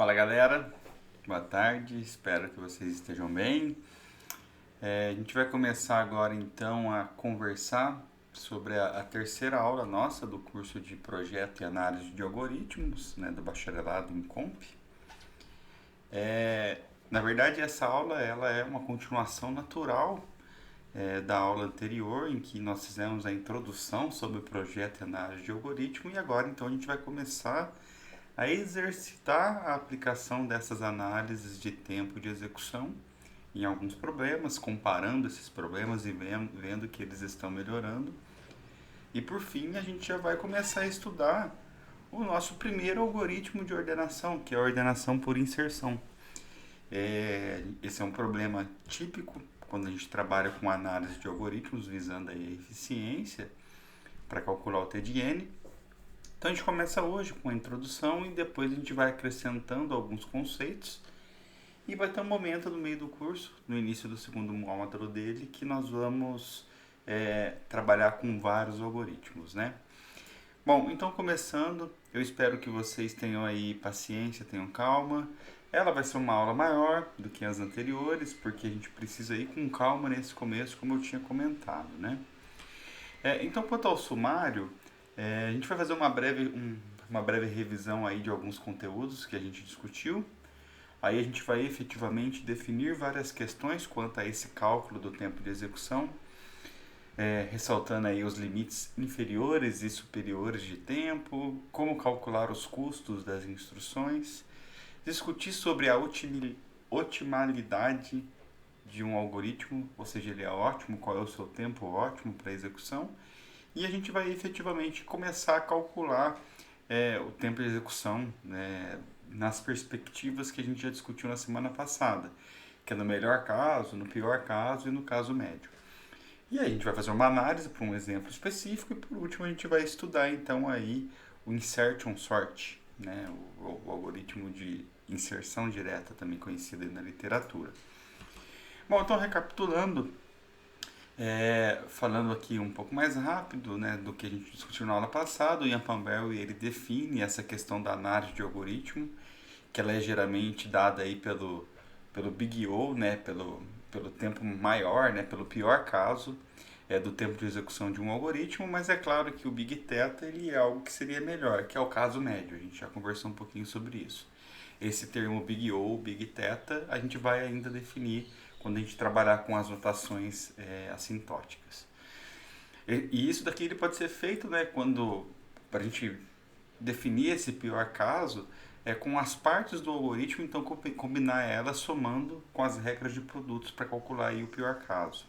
Fala galera, boa tarde, espero que vocês estejam bem. A gente vai começar agora então a conversar sobre a terceira aula nossa do curso de Projeto e Análise de Algoritmos, né, do bacharelado em Comp. Na verdade, essa aula ela é uma continuação natural da aula anterior, em que nós fizemos a introdução sobre o projeto e análise de algoritmo, e agora então a gente vai começar a exercitar a aplicação dessas análises de tempo de execução em alguns problemas, comparando esses problemas e vendo que eles estão melhorando. E por fim, a gente já vai começar a estudar o nosso primeiro algoritmo de ordenação, que é a ordenação por inserção. Esse é um problema típico quando a gente trabalha com análise de algoritmos visando a eficiência para calcular o T de N. Então a gente começa hoje com a introdução e depois a gente vai acrescentando alguns conceitos e vai ter um momento no meio do curso, no início do segundo módulo dele, que nós vamos trabalhar com vários algoritmos, né? Bom, então começando, eu espero que vocês tenham aí paciência, tenham calma. Ela vai ser uma aula maior do que as anteriores, porque a gente precisa ir com calma nesse começo, como eu tinha comentado, né? Então, quanto ao sumário, a gente vai fazer uma breve revisão aí de alguns conteúdos que a gente discutiu. Aí a gente vai efetivamente definir várias questões quanto a esse cálculo do tempo de execução, ressaltando aí os limites inferiores e superiores de tempo, como calcular os custos das instruções, discutir sobre a otimalidade de um algoritmo, ou seja, ele é ótimo, qual é o seu tempo ótimo para execução, e a gente vai efetivamente começar a calcular o tempo de execução, né, nas perspectivas que a gente já discutiu na semana passada, que é no melhor caso, no pior caso e no caso médio. E aí a gente vai fazer uma análise para um exemplo específico e por último a gente vai estudar então aí o insertion sort, né, o algoritmo de inserção direta, também conhecido na literatura. Bom, então recapitulando, falando aqui um pouco mais rápido, né, do que a gente discutiu na aula passada, o Ian Pambell ele define essa questão da análise de algoritmo, que ela é geralmente dada aí pelo Big O, né, pelo tempo maior, né, pelo pior caso do tempo de execução de um algoritmo, mas é claro que o Big Theta ele é algo que seria melhor, que é o caso médio, a gente já conversou um pouquinho sobre isso. Esse termo Big O, Big Theta, a gente vai ainda definir quando a gente trabalhar com as notações assintóticas. E isso daqui ele pode ser feito, né, quando, para a gente definir esse pior caso, com as partes do algoritmo, então combinar elas somando com as regras de produtos para calcular aí o pior caso.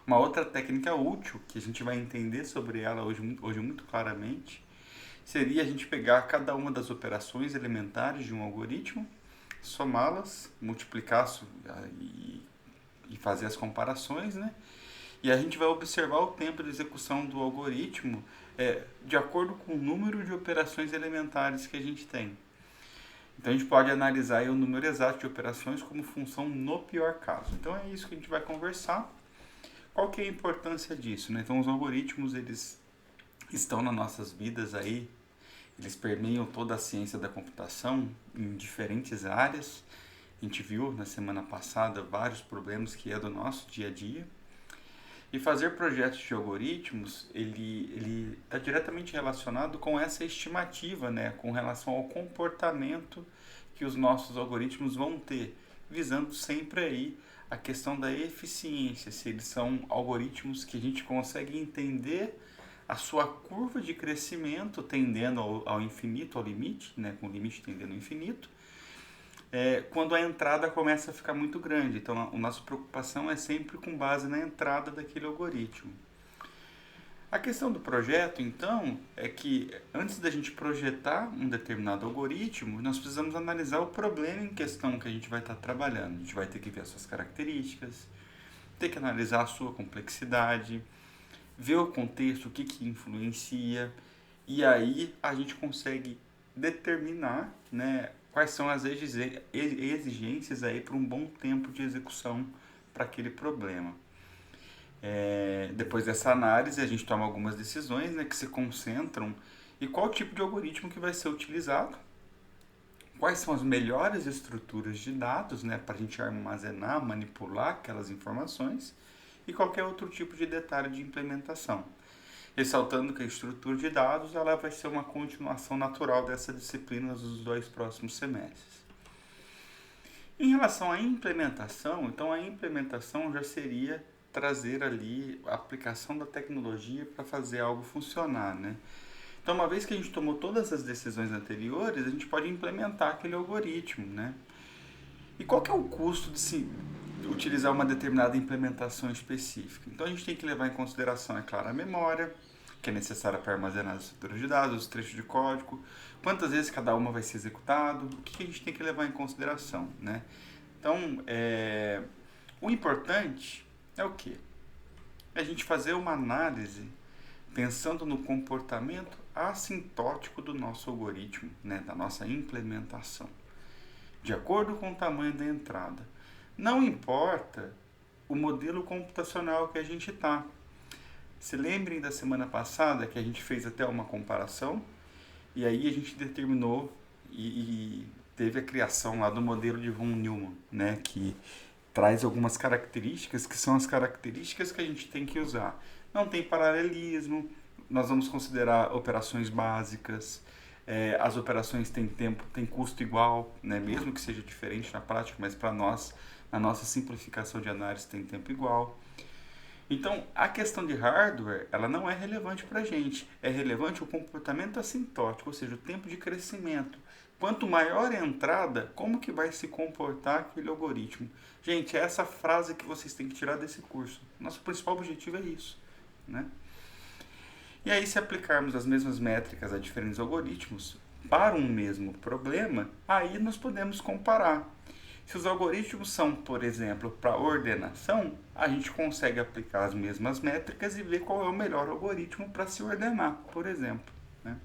Uma outra técnica útil, que a gente vai entender sobre ela hoje muito claramente, seria a gente pegar cada uma das operações elementares de um algoritmo, somá-las, multiplicar e fazer as comparações, né? E a gente vai observar o tempo de execução do algoritmo de acordo com o número de operações elementares que a gente tem. Então a gente pode analisar aí o número exato de operações como função no pior caso. Então é isso que a gente vai conversar. Qual que é a importância disso, né? Então os algoritmos eles estão nas nossas vidas aí, eles permeiam toda a ciência da computação em diferentes áreas. A gente viu na semana passada vários problemas que é do nosso dia a dia. E fazer projetos de algoritmos, ele está diretamente relacionado com essa estimativa, né? Com relação ao comportamento que os nossos algoritmos vão ter, visando sempre aí a questão da eficiência, se eles são algoritmos que a gente consegue entender a sua curva de crescimento tendendo ao infinito, ao limite, né? Com o limite tendendo ao infinito, quando a entrada começa a ficar muito grande. Então, a nossa preocupação é sempre com base na entrada daquele algoritmo. A questão do projeto, então, é que antes da gente projetar um determinado algoritmo, nós precisamos analisar o problema em questão que a gente vai estar trabalhando. A gente vai ter que ver as suas características, ter que analisar a sua complexidade, ver o contexto, o que influencia, e aí a gente consegue determinar, né, quais são as exigências aí para um bom tempo de execução para aquele problema. Depois dessa análise, a gente toma algumas decisões, né, que se concentram em qual tipo de algoritmo que vai ser utilizado, quais são as melhores estruturas de dados, né, para a gente armazenar, manipular aquelas informações e qualquer outro tipo de detalhe de implementação. Ressaltando que a estrutura de dados ela vai ser uma continuação natural dessa disciplina dos 2 próximos semestres. Em relação à implementação, então a implementação já seria trazer ali a aplicação da tecnologia para fazer algo funcionar, né? Então, uma vez que a gente tomou todas as decisões anteriores, a gente pode implementar aquele algoritmo, né? E qual que é o custo de se utilizar uma determinada implementação específica? Então, a gente tem que levar em consideração, é claro, a memória, que é necessária para armazenar as estruturas de dados, os trechos de código, quantas vezes cada uma vai ser executado, o que a gente tem que levar em consideração, né? Então, o importante é o quê? É a gente fazer uma análise pensando no comportamento assintótico do nosso algoritmo, né, da nossa implementação, de acordo com o tamanho da entrada. Não importa o modelo computacional que a gente está. Se lembrem da semana passada que a gente fez até uma comparação e aí a gente determinou e teve a criação lá do modelo de von Neumann, né, que traz algumas características que são as características que a gente tem que usar. Não tem paralelismo, nós vamos considerar operações básicas, as operações têm tempo, têm custo igual, né? Mesmo que seja diferente na prática, mas para nós, na nossa simplificação de análise, tem tempo igual. Então, a questão de hardware, ela não é relevante para a gente. É relevante o comportamento assintótico, ou seja, o tempo de crescimento. Quanto maior a entrada, como que vai se comportar aquele algoritmo? Gente, é essa frase que vocês têm que tirar desse curso. Nosso principal objetivo é isso, né? E aí, se aplicarmos as mesmas métricas a diferentes algoritmos para um mesmo problema, aí nós podemos comparar. Se os algoritmos são, por exemplo, para ordenação, a gente consegue aplicar as mesmas métricas e ver qual é o melhor algoritmo para se ordenar, por exemplo, né?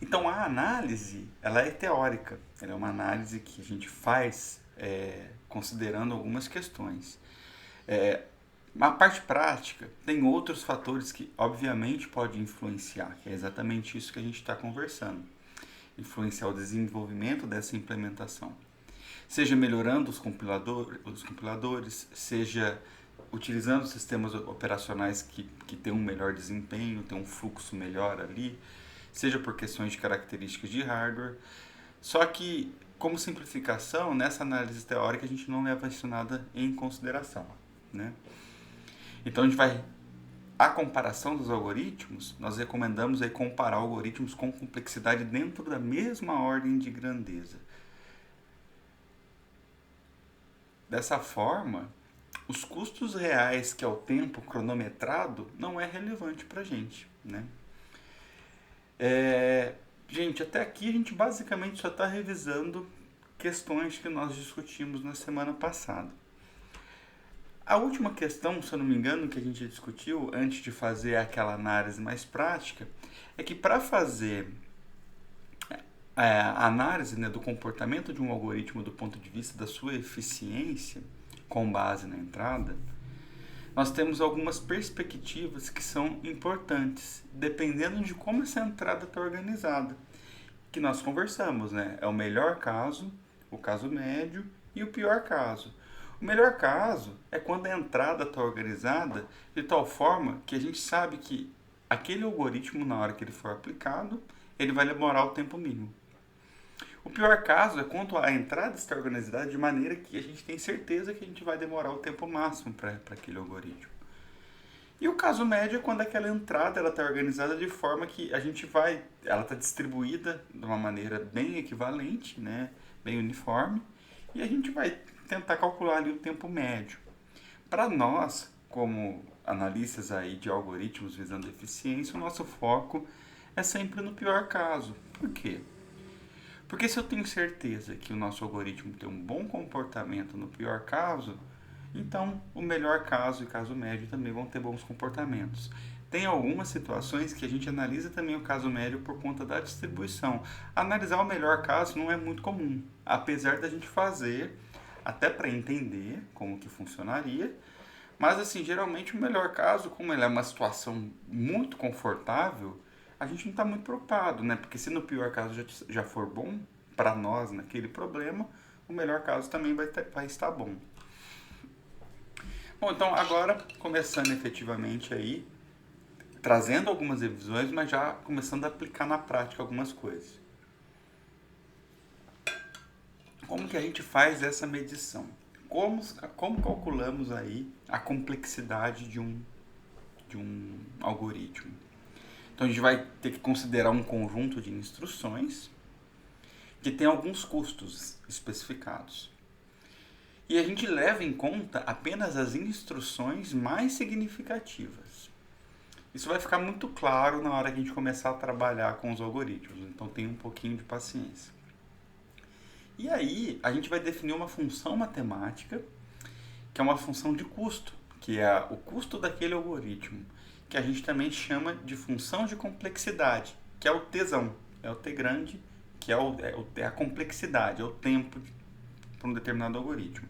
Então, a análise, ela é teórica. Ela é uma análise que a gente faz considerando algumas questões. A parte prática tem outros fatores que, obviamente, podem influenciar, que é exatamente isso que a gente está conversando. Influenciar o desenvolvimento dessa implementação. Seja melhorando os compiladores, seja utilizando sistemas operacionais que têm um melhor desempenho, têm um fluxo melhor ali, seja por questões de características de hardware. Só que, como simplificação, nessa análise teórica a gente não leva isso nada em consideração, né? Então a gente vai... A comparação dos algoritmos, nós recomendamos aí comparar algoritmos com complexidade dentro da mesma ordem de grandeza. Dessa forma, os custos reais, que é o tempo cronometrado, não é relevante para a gente, né? Gente, até aqui a gente basicamente só está revisando questões que nós discutimos na semana passada. A última questão, se eu não me engano, que a gente discutiu antes de fazer aquela análise mais prática, é que para fazer a análise, né, do comportamento de um algoritmo do ponto de vista da sua eficiência, com base na entrada, nós temos algumas perspectivas que são importantes, dependendo de como essa entrada está organizada, que nós conversamos, né? É o melhor caso, o caso médio e o pior caso. O melhor caso é quando a entrada está organizada de tal forma que a gente sabe que aquele algoritmo, na hora que ele for aplicado, ele vai demorar o tempo mínimo. O pior caso é quando a entrada está organizada de maneira que a gente tem certeza que a gente vai demorar o tempo máximo para aquele algoritmo. E o caso médio é quando aquela entrada está organizada de forma que ela está distribuída de uma maneira bem equivalente, né, bem uniforme, e a gente vai tentar calcular ali o tempo médio. Para nós, como analistas aí de algoritmos visando eficiência, o nosso foco é sempre no pior caso. Por quê? Porque se eu tenho certeza que o nosso algoritmo tem um bom comportamento no pior caso, então o melhor caso e caso médio também vão ter bons comportamentos. Tem algumas situações que a gente analisa também o caso médio por conta da distribuição. Analisar o melhor caso não é muito comum, apesar da gente fazer até para entender como que funcionaria, mas assim, geralmente o melhor caso, como ele é uma situação muito confortável, a gente não está muito preocupado, né? Porque se no pior caso já for bom para nós naquele problema, o melhor caso também vai estar bom. Bom, então agora começando efetivamente aí, trazendo algumas revisões, mas já começando a aplicar na prática algumas coisas. Como que a gente faz essa medição? Como calculamos aí a complexidade de um algoritmo? Então a gente vai ter que considerar um conjunto de instruções que tem alguns custos especificados. E a gente leva em conta apenas as instruções mais significativas. Isso vai ficar muito claro na hora que a gente começar a trabalhar com os algoritmos, então tenha um pouquinho de paciência. E aí a gente vai definir uma função matemática, que é uma função de custo, que é o custo daquele algoritmo, que a gente também chama de função de complexidade, que é o Tzão, é o T grande, que é a complexidade, é o tempo para um determinado algoritmo.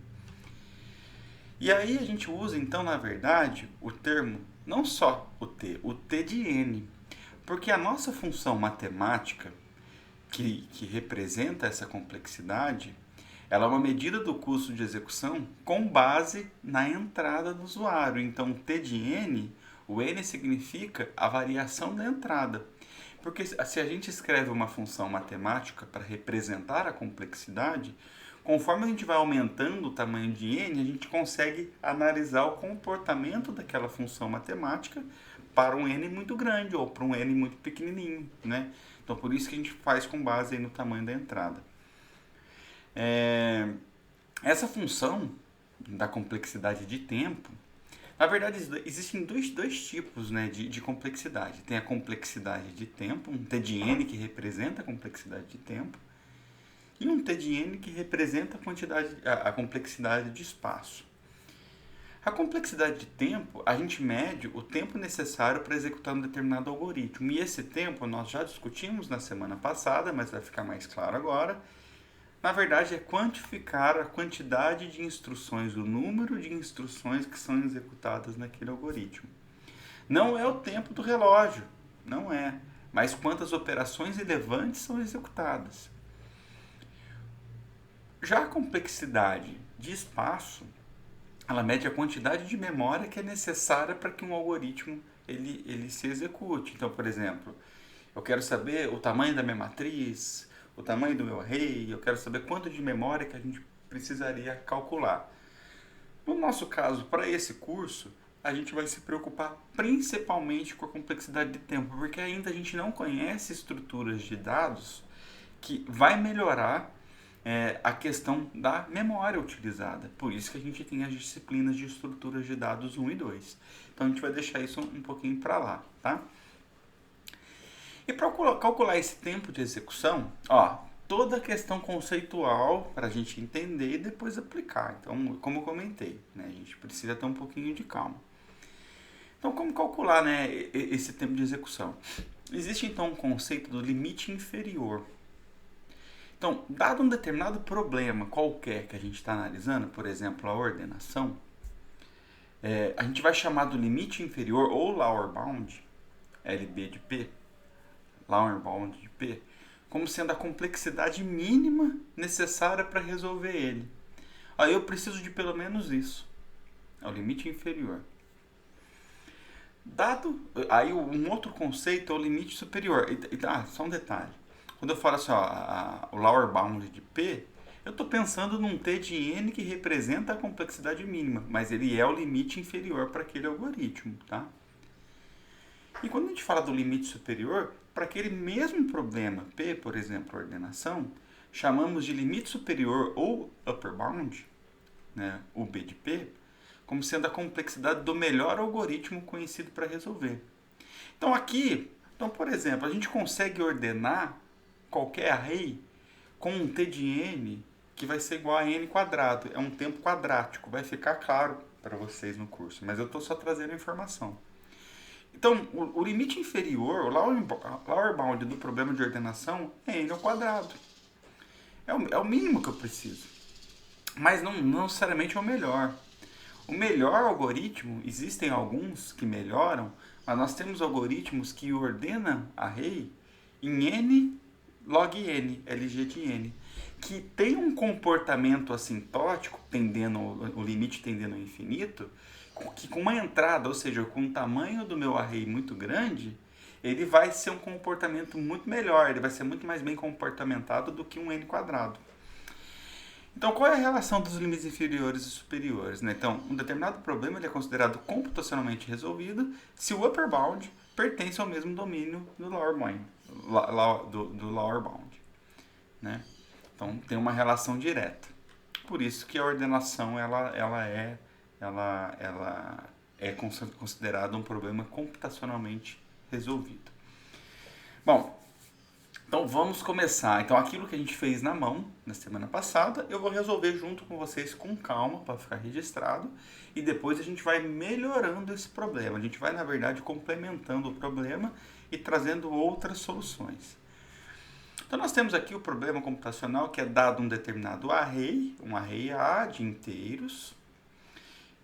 E aí a gente usa, então, na verdade, o termo, não só o T de N, porque a nossa função matemática, que representa essa complexidade, ela é uma medida do custo de execução com base na entrada do usuário. Então, T de N, o N significa a variação da entrada. Porque se a gente escreve uma função matemática para representar a complexidade, conforme a gente vai aumentando o tamanho de N, a gente consegue analisar o comportamento daquela função matemática para um N muito grande ou para um N muito pequenininho, né? Então, por isso que a gente faz com base aí no tamanho da entrada. Essa função da complexidade de tempo, na verdade, existem dois tipos, né, de complexidade. Tem a complexidade de tempo, um T de N que representa a complexidade de tempo, e um T de N que representa a complexidade de espaço. A complexidade de tempo, a gente mede o tempo necessário para executar um determinado algoritmo. E esse tempo nós já discutimos na semana passada, mas vai ficar mais claro agora. Na verdade, é quantificar a quantidade de instruções, o número de instruções que são executadas naquele algoritmo. Não é o tempo do relógio, não é, mas quantas operações relevantes são executadas. Já a complexidade de espaço, ela mede a quantidade de memória que é necessária para que um algoritmo ele se execute. Então, por exemplo, eu quero saber o tamanho da minha matriz, o tamanho do meu array, eu quero saber quanto de memória que a gente precisaria calcular. No nosso caso, para esse curso, a gente vai se preocupar principalmente com a complexidade de tempo, porque ainda a gente não conhece estruturas de dados que vai melhorar a questão da memória utilizada. Por isso que a gente tem as disciplinas de estruturas de dados 1 e 2. Então a gente vai deixar isso um pouquinho para lá, tá? E para calcular esse tempo de execução, toda a questão conceitual para a gente entender e depois aplicar. Então, como eu comentei, né, a gente precisa ter um pouquinho de calma. Então, como calcular, né, esse tempo de execução? Existe então um conceito do limite inferior. Então, dado um determinado problema qualquer que a gente está analisando, por exemplo, a ordenação, a gente vai chamar do limite inferior ou lower bound, LB de P, lower bound de P, como sendo a complexidade mínima necessária para resolver ele. Aí eu preciso de pelo menos isso. É o limite inferior. Aí um outro conceito é o limite superior. Só um detalhe. Quando eu falo assim, o lower bound de P, eu estou pensando num T de N que representa a complexidade mínima, mas ele é o limite inferior para aquele algoritmo, tá? E quando a gente fala do limite superior, para aquele mesmo problema, P, por exemplo, ordenação, chamamos de limite superior ou upper bound, né, o B de P, como sendo a complexidade do melhor algoritmo conhecido para resolver. Então, por exemplo, a gente consegue ordenar qualquer array com um T de N que vai ser igual a N quadrado. É um tempo quadrático, vai ficar claro para vocês no curso, mas eu estou só trazendo a informação. Então, o limite inferior, o lower bound do problema de ordenação é N ao quadrado. É o mínimo que eu preciso. Mas não necessariamente é o melhor. O melhor algoritmo, existem alguns que melhoram, Mas nós temos algoritmos que ordenam array em n log n, LG de n, que tem um comportamento assintótico, o limite tendendo ao infinito, que com uma entrada, ou seja, com o tamanho do meu array muito grande, ele vai ser um comportamento muito melhor, ele vai ser muito mais bem comportamentado do que um n quadrado. Então, qual é a relação dos limites inferiores e superiores, né? Então, um determinado problema ele é considerado computacionalmente resolvido se o upper bound pertence ao mesmo domínio do lower bound, do lower bound, né? Então, tem uma relação direta. Por isso que a ordenação ela é considerada um problema computacionalmente resolvido. Bom, então vamos começar. Então aquilo que a gente fez na mão na semana passada, eu vou resolver junto com vocês com calma para ficar registrado e depois a gente vai melhorando esse problema. A gente vai, na verdade, complementando o problema e trazendo outras soluções. Então nós temos aqui o problema computacional que é dado um determinado array, um array A de inteiros,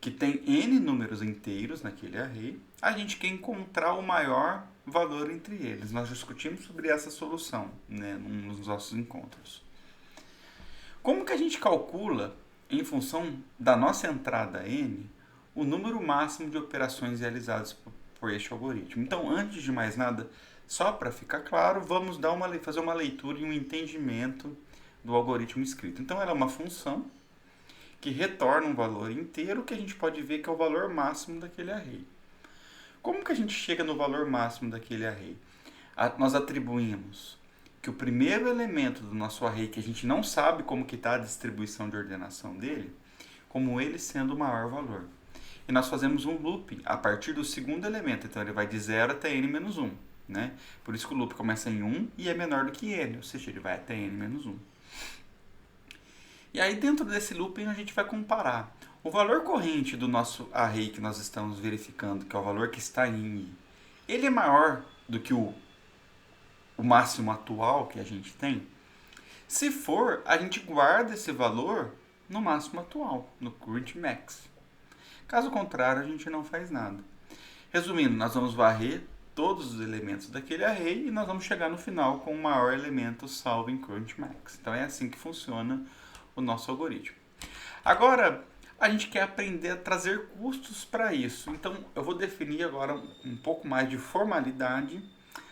que tem n números inteiros naquele array. A gente quer encontrar o maior valor entre eles. Nós discutimos sobre essa solução, né, nos nossos encontros. Como que a gente calcula, em função da nossa entrada n, o número máximo de operações realizadas por este algoritmo? Então, antes de mais nada, só para ficar claro, vamos fazer uma leitura e um entendimento do algoritmo escrito. Então, ela é uma função que retorna um valor inteiro que a gente pode ver que é o valor máximo daquele array. Como que a gente chega no valor máximo daquele array? Nós atribuímos que o primeiro elemento do nosso array, que a gente não sabe como que está a distribuição de ordenação dele, como ele sendo o maior valor. E nós fazemos um loop a partir do segundo elemento, então ele vai de 0 até n menos 1. Né? Por isso que o loop começa em 1 e é menor do que n, ou seja, ele vai até n menos 1. E aí dentro desse looping a gente vai comparar o valor corrente do nosso array que nós estamos verificando, que é o valor que está em i. Ele é maior do que o máximo atual que a gente tem? Se for, a gente guarda esse valor no máximo atual, no current max. Caso contrário, a gente não faz nada. Resumindo, nós vamos varrer todos os elementos daquele array e nós vamos chegar no final com o maior elemento salvo em current max. Então é assim que funciona o nosso algoritmo. Agora, a gente quer aprender a trazer custos para isso. Então, eu vou definir agora um pouco mais de formalidade,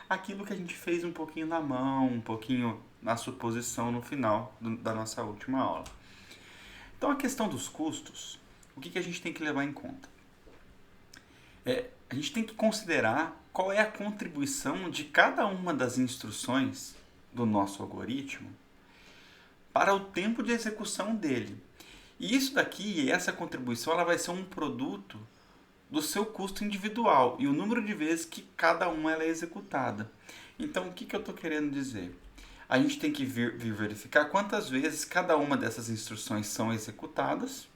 aquilo que a gente fez um pouquinho na mão, um pouquinho na suposição no final da nossa última aula. Então, a questão dos custos, o que a gente tem que levar em conta? A gente tem que considerar qual é a contribuição de cada uma das instruções do nosso algoritmo para o tempo de execução dele. E isso daqui, essa contribuição, ela vai ser um produto do seu custo individual e o número de vezes que cada uma ela é executada. Então, o que eu estou querendo dizer? A gente tem que vir verificar quantas vezes cada uma dessas instruções são executadas.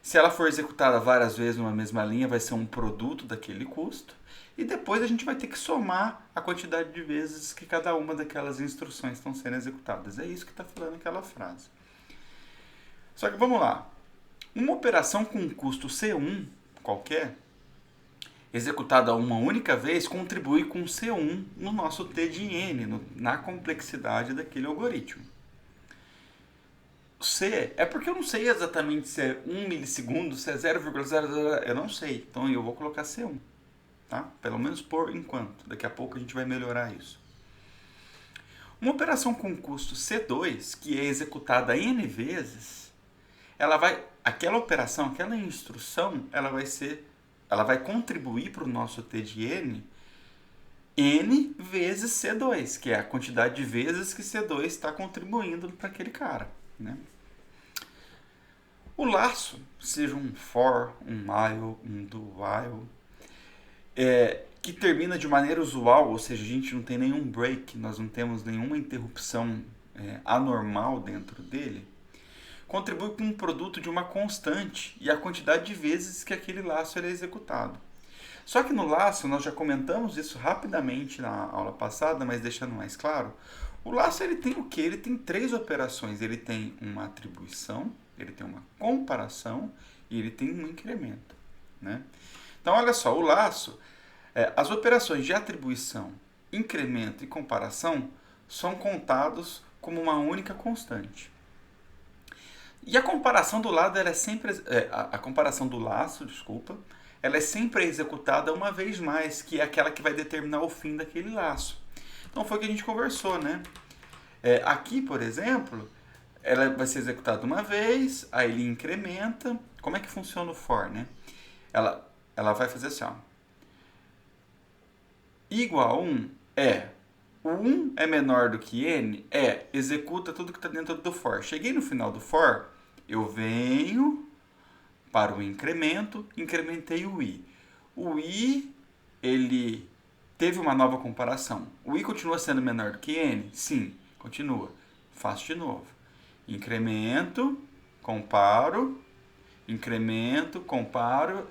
Se ela for executada várias vezes numa mesma linha, vai ser um produto daquele custo. E depois a gente vai ter que somar a quantidade de vezes que cada uma daquelas instruções estão sendo executadas. É isso que está falando aquela frase. Só que vamos lá. Uma operação com um custo C1 qualquer, executada uma única vez, contribui com C1 no nosso T de N, na complexidade daquele algoritmo. C é porque eu não sei exatamente se é 1 milissegundo, se é 0,00, eu não sei. Então eu vou colocar C1. Tá? Pelo menos por enquanto. Daqui a pouco a gente vai melhorar isso. Uma operação com custo C2, que é executada N vezes, aquela operação, aquela instrução, ela vai contribuir para o nosso T de N vezes C2, que é a quantidade de vezes que C2 está contribuindo para aquele cara. Né? O laço, seja um for, um while, um do while, que termina de maneira usual, ou seja, a gente não tem nenhum break, nós não temos nenhuma interrupção anormal dentro dele, contribui com um produto de uma constante e a quantidade de vezes que aquele laço é executado. Só que no laço, nós já comentamos isso rapidamente na aula passada, mas deixando mais claro, o laço ele tem o quê? Ele tem 3 operações. Ele tem uma atribuição, ele tem uma comparação e ele tem um incremento. Né? Então, olha só, o laço, As operações de atribuição, incremento e comparação são contados como uma única constante. E a comparação do lado, ela é sempre a comparação do laço, desculpa, ela é sempre executada uma vez mais, que é aquela que vai determinar o fim daquele laço. Então foi o que a gente conversou, né? Aqui, por exemplo, ela vai ser executada uma vez, aí ele incrementa. Como é que funciona o for, né? Ela vai fazer assim, ó. Igual a 1 o 1 é menor do que n, executa tudo que está dentro do for. Cheguei no final do for, eu venho para o incremento, incrementei o i. O i, ele teve uma nova comparação. O i continua sendo menor do que n? Sim, continua. Faço de novo. Incremento, comparo, incremento, comparo.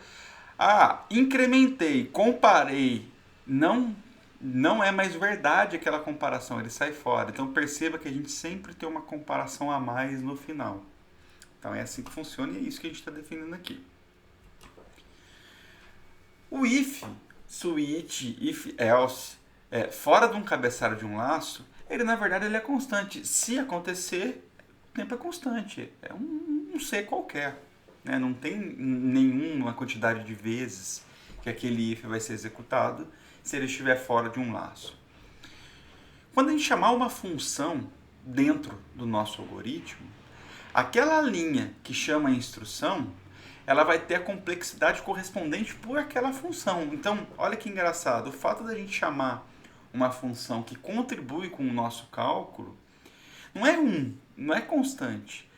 Incrementei, comparei, não é mais verdade aquela comparação, ele sai fora. Então perceba que a gente sempre tem uma comparação a mais no final. Então é assim que funciona e é isso que a gente está definindo aqui. O if, switch, if, else, fora de um cabeçalho de um laço, ele na verdade ele é constante. Se acontecer, o tempo é constante. É um C qualquer. Né? Não tem nenhuma quantidade de vezes que aquele if vai ser executado se ele estiver fora de um laço. Quando a gente chamar uma função dentro do nosso algoritmo, aquela linha que chama a instrução, ela vai ter a complexidade correspondente por aquela função. Então, olha que engraçado, o fato da gente chamar uma função que contribui com o nosso cálculo, não é constante.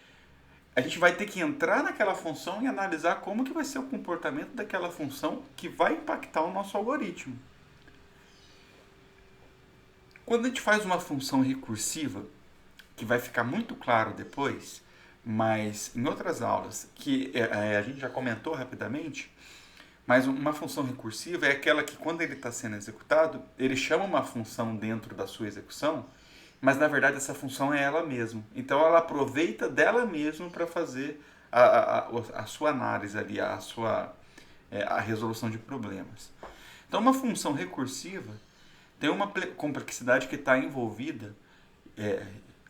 A gente vai ter que entrar naquela função e analisar como que vai ser o comportamento daquela função que vai impactar o nosso algoritmo. Quando a gente faz uma função recursiva, que vai ficar muito claro depois, mas em outras aulas, que a gente já comentou rapidamente, mas uma função recursiva é aquela que quando ele está sendo executado, ele chama uma função dentro da sua execução, mas na verdade essa função é ela mesma. Então ela aproveita dela mesma para fazer a sua análise ali, a resolução de problemas. Então uma função recursiva tem uma complexidade que está envolvida,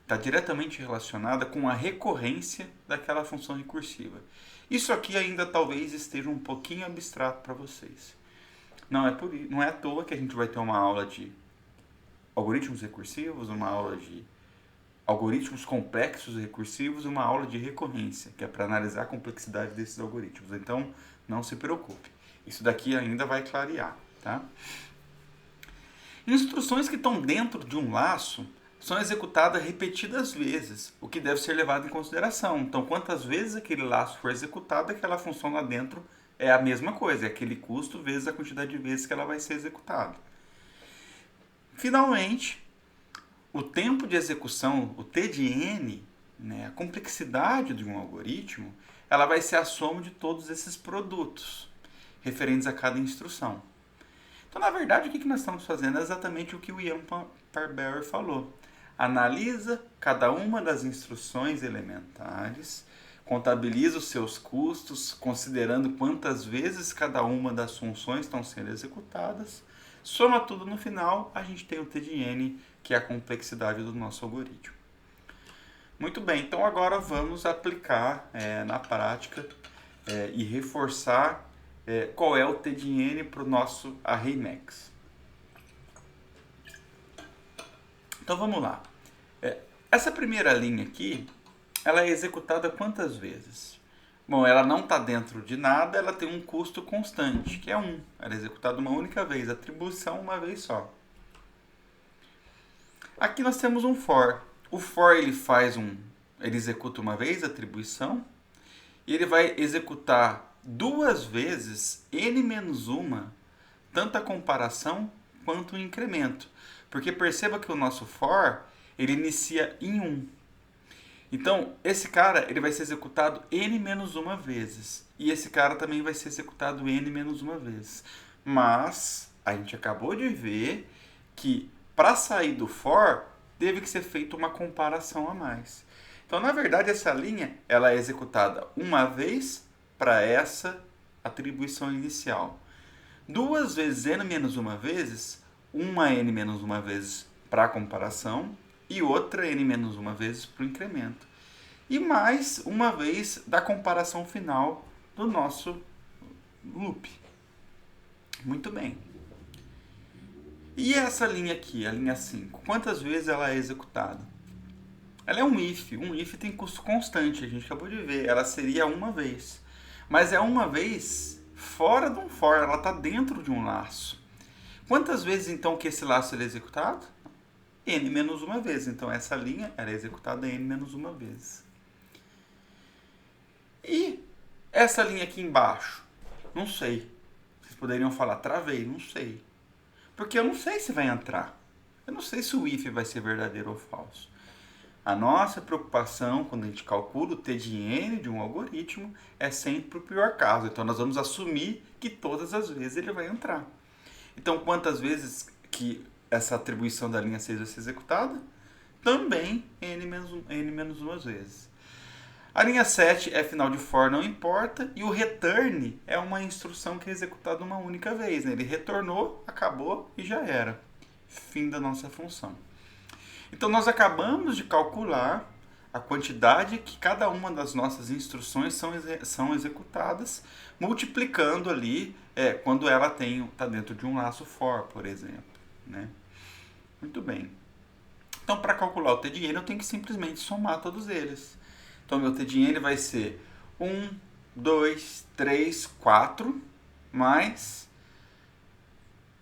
está diretamente relacionada com a recorrência daquela função recursiva. Isso aqui ainda talvez esteja um pouquinho abstrato para vocês. Não é à toa que a gente vai ter uma aula de algoritmos recursivos, uma aula de algoritmos complexos recursivos e uma aula de recorrência, que é para analisar a complexidade desses algoritmos. Então, não se preocupe. Isso daqui ainda vai clarear, tá? Instruções que estão dentro de um laço são executadas repetidas vezes, o que deve ser levado em consideração. Então, quantas vezes aquele laço for executado, aquela função lá dentro é a mesma coisa, é aquele custo vezes a quantidade de vezes que ela vai ser executada. Finalmente, o tempo de execução, o T de N, né, a complexidade de um algoritmo, ela vai ser a soma de todos esses produtos referentes a cada instrução. Então, na verdade, o que nós estamos fazendo é exatamente o que o Ian Parberry falou. Analisa cada uma das instruções elementares, contabiliza os seus custos, considerando quantas vezes cada uma das funções estão sendo executadas, soma tudo no final, a gente tem o T de N, que é a complexidade do nosso algoritmo. Muito bem, então agora vamos aplicar na prática e reforçar qual é o T de N para o nosso ArrayMax. Então vamos lá. Essa primeira linha aqui, ela é executada quantas vezes? Bom, ela não está dentro de nada, ela tem um custo constante, que é 1. Ela é executada uma única vez, atribuição uma vez só. Aqui nós temos um for. O for ele executa uma vez a atribuição e ele vai executar 2 vezes n-1, tanto a comparação quanto o incremento. Porque perceba que o nosso for, ele inicia em 1. Então, esse cara ele vai ser executado n-1 vezes. E esse cara também vai ser executado n-1 vezes. Mas, a gente acabou de ver que para sair do for, teve que ser feita uma comparação a mais. Então, na verdade, essa linha ela é executada uma vez para essa atribuição inicial. duas vezes n menos uma vezes, uma n menos uma vezes para a comparação e outra n menos uma vezes para o incremento. E mais uma vez da comparação final do nosso loop. Muito bem. E essa linha aqui, a linha 5, quantas vezes ela é executada? Ela é um if tem custo constante, a gente acabou de ver, ela seria uma vez. Mas é uma vez fora de um for, ela está dentro de um laço. Quantas vezes então que esse laço é executado? N menos uma vez, então essa linha era executada N menos uma vez. E essa linha aqui embaixo? Não sei. Vocês poderiam falar, travei, não sei. Porque eu não sei se vai entrar. Eu não sei se o if vai ser verdadeiro ou falso. A nossa preocupação quando a gente calcula o t de n de um algoritmo é sempre o pior caso. Então nós vamos assumir que todas as vezes ele vai entrar. Então quantas vezes que essa atribuição da linha 6 vai ser executada? Também n menos uma vezes. A linha 7 é final de for, não importa, e o return é uma instrução que é executada uma única vez, né? Ele retornou, acabou e já era. Fim da nossa função. Então nós acabamos de calcular a quantidade que cada uma das nossas instruções são executadas, multiplicando ali quando ela está dentro de um laço for, por exemplo, né? Muito bem. Então para calcular o t de n eu tenho que simplesmente somar todos eles. Então, meu t de n vai ser 1, 2, 3, 4, mais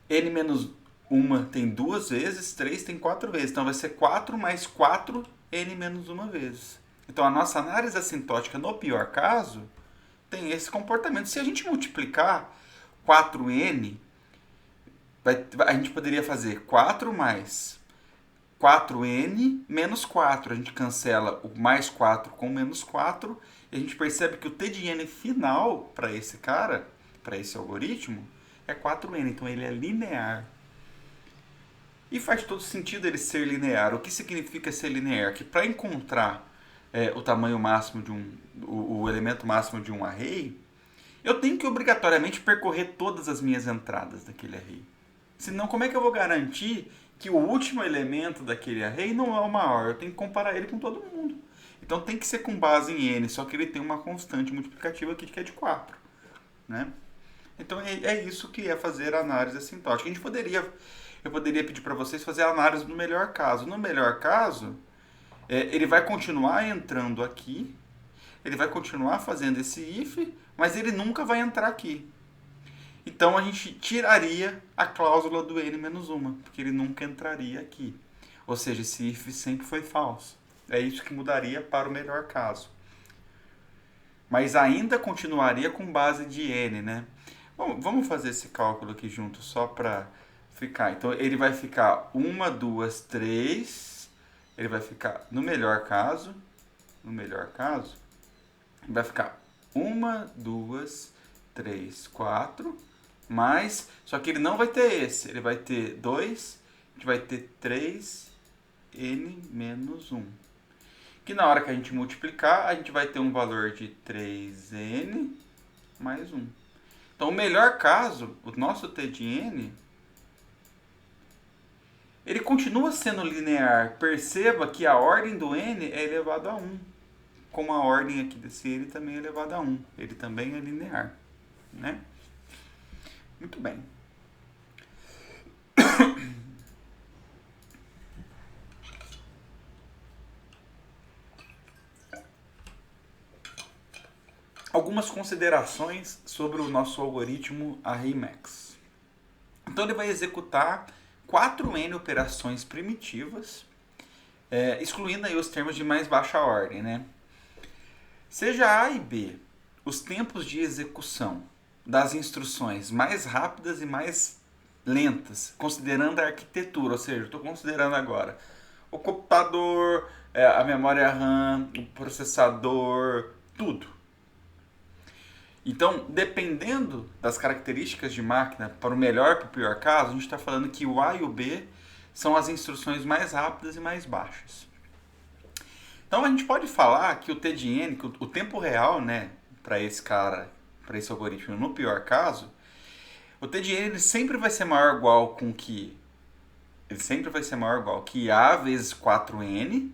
n menos 1 tem duas vezes, 3 tem 4 vezes. Então, vai ser 4 mais 4, n menos 1 vezes. Então, a nossa análise assintótica, no pior caso, tem esse comportamento. Se a gente multiplicar 4n, a gente poderia fazer 4 mais 4n menos 4. A gente cancela o mais 4 com menos 4 e a gente percebe que o t de n final para esse cara, para esse algoritmo, é 4n. Então ele é linear. E faz todo sentido ele ser linear. O que significa ser linear? Que para encontrar o tamanho máximo de o elemento máximo de um array, eu tenho que obrigatoriamente percorrer todas as minhas entradas daquele array. Senão, como é que eu vou garantir que o último elemento daquele array não é o maior? Eu tenho que comparar ele com todo mundo. Então tem que ser com base em n, só que ele tem uma constante multiplicativa aqui que é de 4. Né? Então é isso que é fazer a análise assintótica. Eu poderia pedir para vocês fazer a análise no melhor caso. No melhor caso, ele vai continuar entrando aqui, ele vai continuar fazendo esse if, mas ele nunca vai entrar aqui. Então a gente tiraria a cláusula do n-1, porque ele nunca entraria aqui. Ou seja, esse if sempre foi falso. É isso que mudaria para o melhor caso. Mas ainda continuaria com base de n, né? Bom, vamos fazer esse cálculo aqui junto só para ficar. Então ele vai ficar 1, 2, 3. Ele vai ficar, no melhor caso, vai ficar 1, 2, 3, 4. Mas, só que ele não vai ter esse, ele vai ter 2, a gente vai ter 3n menos 1. Que na hora que a gente multiplicar, a gente vai ter um valor de 3n mais 1. Então, o melhor caso, o nosso t de n, ele continua sendo linear. Perceba que a ordem do n é elevado a 1. Como a ordem aqui desse n também é elevada a 1. Ele também é linear, né? Muito bem. Algumas considerações sobre o nosso algoritmo ArrayMax. Então ele vai executar 4n operações primitivas, excluindo aí os termos de mais baixa ordem, né? Seja A e B os tempos de execução das instruções mais rápidas e mais lentas, considerando a arquitetura, ou seja, estou considerando agora o computador, a memória RAM, o processador, tudo. Então, dependendo das características de máquina, para o melhor e para o pior caso, a gente está falando que o A e o B são as instruções mais rápidas e mais baixas. Então, a gente pode falar que o t de n, que o tempo real, né, para esse algoritmo, no pior caso, O T de N ele sempre vai ser maior ou igual com que... Ele sempre vai ser maior ou igual que A vezes 4N,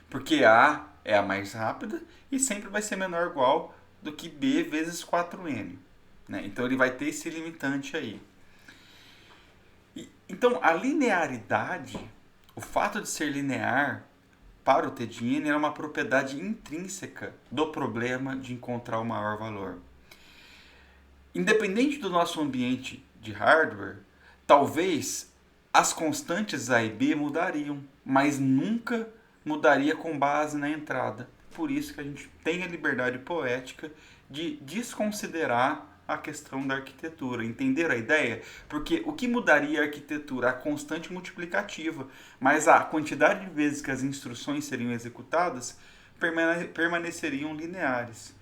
porque A é a mais rápida, e sempre vai ser menor ou igual do que B vezes 4N. Né? Então ele vai ter esse limitante aí. Então a linearidade, o fato de ser linear para o T de N é uma propriedade intrínseca do problema de encontrar o maior valor. Independente do nosso ambiente de hardware, talvez as constantes A e B mudariam, mas nunca mudaria com base na entrada. Por isso que a gente tem a liberdade poética de desconsiderar a questão da arquitetura. Entenderam a ideia? Porque o que mudaria a arquitetura? A constante multiplicativa, mas a quantidade de vezes que as instruções seriam executadas permaneceriam lineares.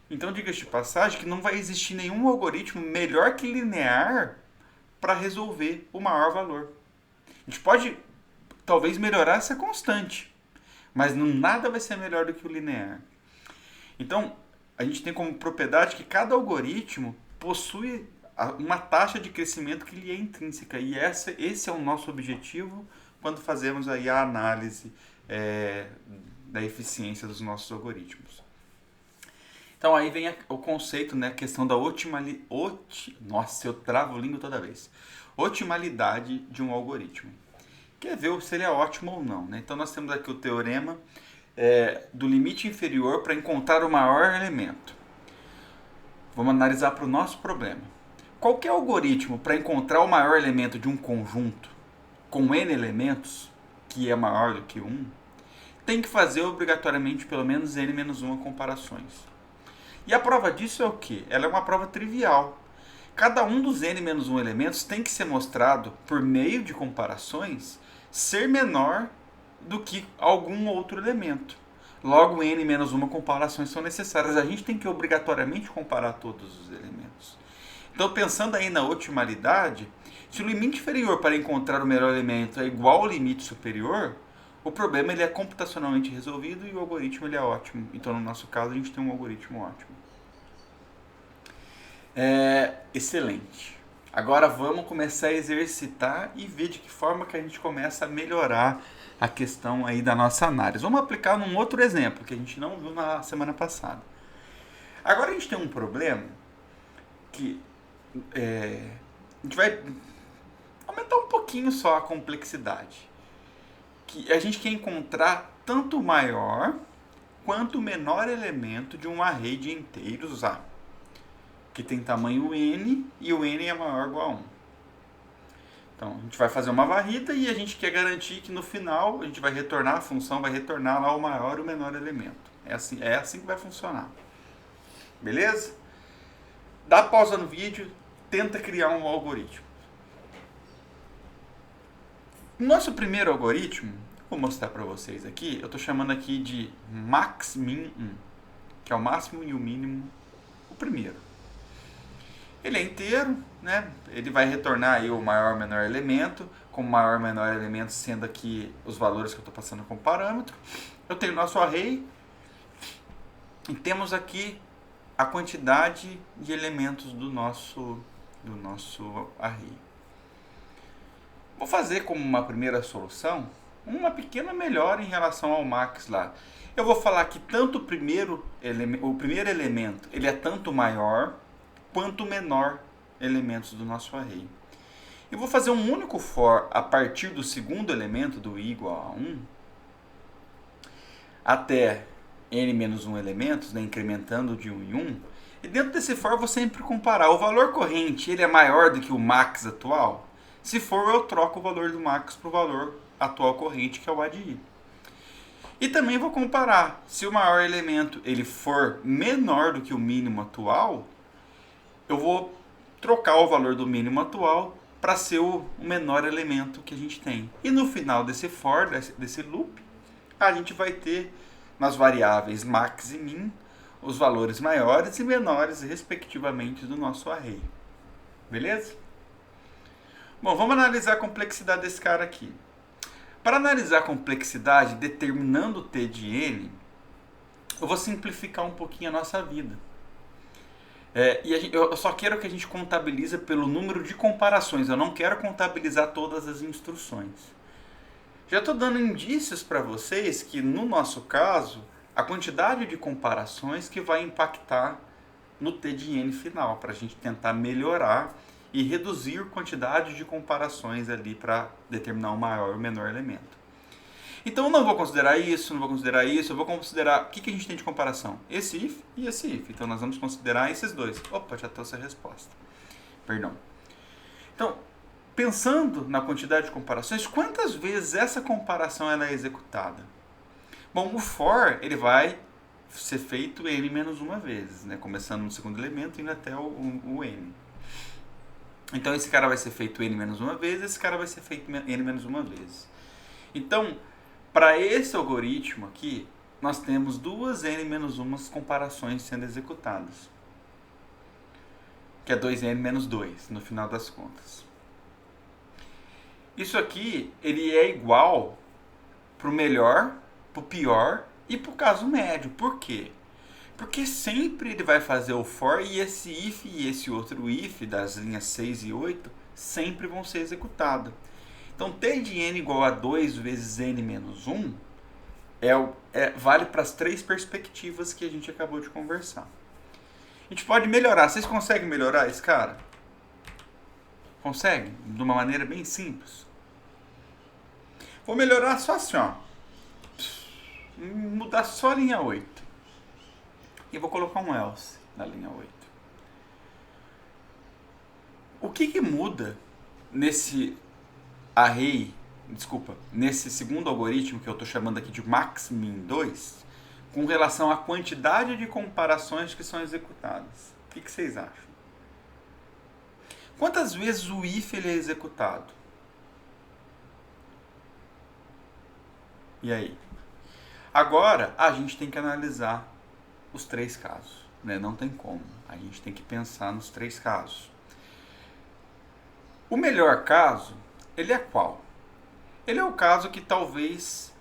Então, diga-se de passagem que não vai existir nenhum algoritmo melhor que linear para resolver o maior valor. A gente pode, talvez, melhorar essa constante, mas nada vai ser melhor do que o linear. Então, a gente tem como propriedade que cada algoritmo possui uma taxa de crescimento que lhe é intrínseca. E esse é o nosso objetivo quando fazemos aí a análise da eficiência dos nossos algoritmos. Então aí vem o conceito, né, a questão da nossa, eu travo a língua toda vez. Otimalidade de um algoritmo. Quer ver se ele é ótimo ou não, né? Então nós temos aqui o teorema do limite inferior para encontrar o maior elemento. Vamos analisar para o nosso problema. Qualquer algoritmo para encontrar o maior elemento de um conjunto com n elementos, que é maior do que 1, tem que fazer obrigatoriamente pelo menos n-1 comparações. E a prova disso é o quê? Ela é uma prova trivial. Cada um dos n-1 elementos tem que ser mostrado, por meio de comparações, ser menor do que algum outro elemento. Logo, n-1 comparações são necessárias. A gente tem que obrigatoriamente comparar todos os elementos. Então, pensando aí na otimalidade, se o limite inferior para encontrar o melhor elemento é igual ao limite superior, o problema ele é computacionalmente resolvido e o algoritmo ele é ótimo. Então, no nosso caso, a gente tem um algoritmo ótimo. Excelente. Agora vamos começar a exercitar e ver de que forma que a gente começa a melhorar a questão aí da nossa análise. Vamos aplicar num outro exemplo que a gente não viu na semana passada. Agora a gente tem um problema que a gente vai aumentar um pouquinho só a complexidade. Que a gente quer encontrar tanto o maior quanto o menor elemento de um array de inteiros A, que tem tamanho n e o n é maior ou igual a 1. Então, a gente vai fazer uma varrida e a gente quer garantir que no final a gente vai retornar, a função vai retornar lá o maior e o menor elemento. É assim que vai funcionar. Beleza? Dá pausa no vídeo, tenta criar um algoritmo. Nosso primeiro algoritmo, vou mostrar para vocês aqui, eu estou chamando aqui de max-min1, que é o máximo e o mínimo, o primeiro. Ele é inteiro, né? Ele vai retornar aí o maior e menor elemento, com o maior e menor elemento sendo aqui os valores que eu estou passando como parâmetro. Eu tenho o nosso array e temos aqui a quantidade de elementos do nosso array. Vou fazer como uma primeira solução uma pequena melhora em relação ao max lá. Eu vou falar que tanto o primeiro elemento ele é tanto maior quanto menor elementos do nosso array. Eu vou fazer um único for a partir do segundo elemento, do i igual a 1, até n-1 elementos, né, incrementando de 1 em 1. E dentro desse for eu vou sempre comparar. O valor corrente ele é maior do que o max atual? Se for, eu troco o valor do max para o valor atual corrente, que é o a de i. E também vou comparar. Se o maior elemento ele for menor do que o mínimo atual, eu vou trocar o valor do mínimo atual para ser o menor elemento que a gente tem. E no final desse for, desse loop, a gente vai ter nas variáveis max e min os valores maiores e menores, respectivamente, do nosso array. Beleza? Bom, vamos analisar a complexidade desse cara aqui. Para analisar a complexidade determinando o t de n, eu vou simplificar um pouquinho a nossa vida. Eu só quero que a gente contabilize pelo número de comparações, eu não quero contabilizar todas as instruções. Já estou dando indícios para vocês que, no nosso caso, a quantidade de comparações que vai impactar no T de N final, para a gente tentar melhorar e reduzir a quantidade de comparações ali para determinar o maior e o menor elemento. Então eu não vou considerar isso, não vou considerar isso, eu vou considerar o que a gente tem de comparação? Esse if e esse if. Então nós vamos considerar esses dois. Opa, já trouxe a resposta. Perdão. Então, pensando na quantidade de comparações, quantas vezes essa comparação ela é executada? Bom, o for ele vai ser feito n menos uma vez, né? Começando no segundo elemento e indo até o n. Então esse cara vai ser feito n menos uma vez, esse cara vai ser feito n menos uma vez. Então, para esse algoritmo aqui, nós temos duas n menos umas comparações sendo executadas. Que é 2n menos 2, no final das contas. Isso aqui, ele é igual para o melhor, para o pior e para o caso médio. Por quê? Porque sempre ele vai fazer o for e esse if e esse outro if das linhas 6 e 8 sempre vão ser executados. Então, t de n igual a 2 vezes n menos 1 vale para as três perspectivas que a gente acabou de conversar. A gente pode melhorar. Vocês conseguem melhorar esse cara? Conseguem? De uma maneira bem simples. Vou melhorar só assim, ó. Mudar só a linha 8. E vou colocar um else na linha 8. O que muda nesse array, nesse segundo algoritmo que eu estou chamando aqui de max-min2, com relação à quantidade de comparações que são executadas? O que vocês acham? Quantas vezes o if ele é executado? E aí? Agora, a gente tem que analisar os três casos, né? Não tem como. A gente tem que pensar nos três casos. O melhor caso, ele é qual? Ele é o caso que talvez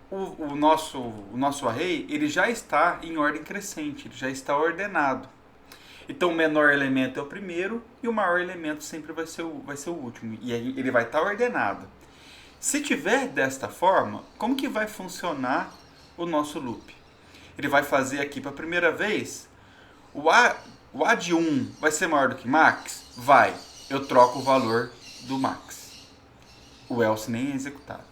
o nosso array ele já está em ordem crescente, ele já está ordenado. Então o menor elemento é o primeiro e o maior elemento sempre vai ser o último. E aí ele vai estar ordenado. Se tiver desta forma, como que vai funcionar o nosso loop? Ele vai fazer aqui para a primeira vez, o A de 1 vai ser maior do que max? Vai. Eu troco o valor do max. O else nem é executado.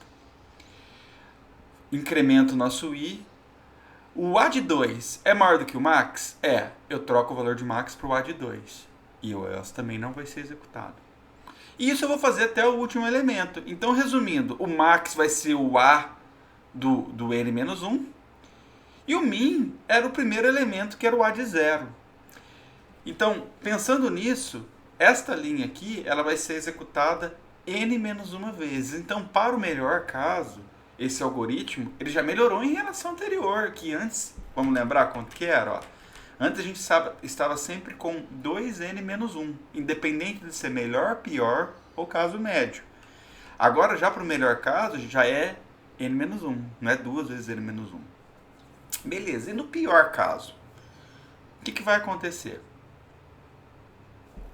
Incremento o nosso i. O A de 2 é maior do que o max? É. Eu troco o valor de max para o A de 2. E o else também não vai ser executado. E isso eu vou fazer até o último elemento. Então, resumindo, o max vai ser o A do n-1. E o min era o primeiro elemento, que era o A de 0. Então, pensando nisso, esta linha aqui ela vai ser executada n-1 vezes. Então, para o melhor caso, esse algoritmo ele já melhorou em relação ao anterior, que antes, vamos lembrar quanto que era? Ó. Antes a gente estava sempre com 2n-1, independente de ser melhor, pior ou caso médio. Agora, já para o melhor caso, já é n-1, não é 2 vezes n-1. Beleza, e no pior caso? O que vai acontecer?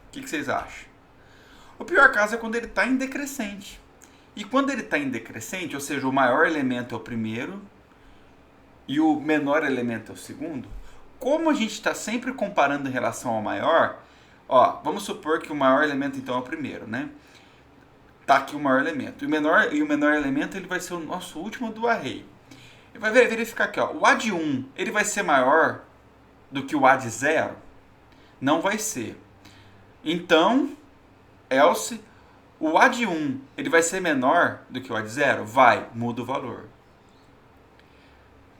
O que vocês acham? O pior caso é quando ele está em decrescente. E quando ele está em decrescente, ou seja, o maior elemento é o primeiro e o menor elemento é o segundo, como a gente está sempre comparando em relação ao maior, ó, vamos supor que o maior elemento então é o primeiro, né? Tá aqui o maior elemento. E o menor elemento ele vai ser o nosso último do array. Ele vai verificar aqui, ó, o A de 1 ele vai ser maior do que o A de 0? Não vai ser. Então, else, o A de 1 ele vai ser menor do que o A de 0? Vai, muda o valor.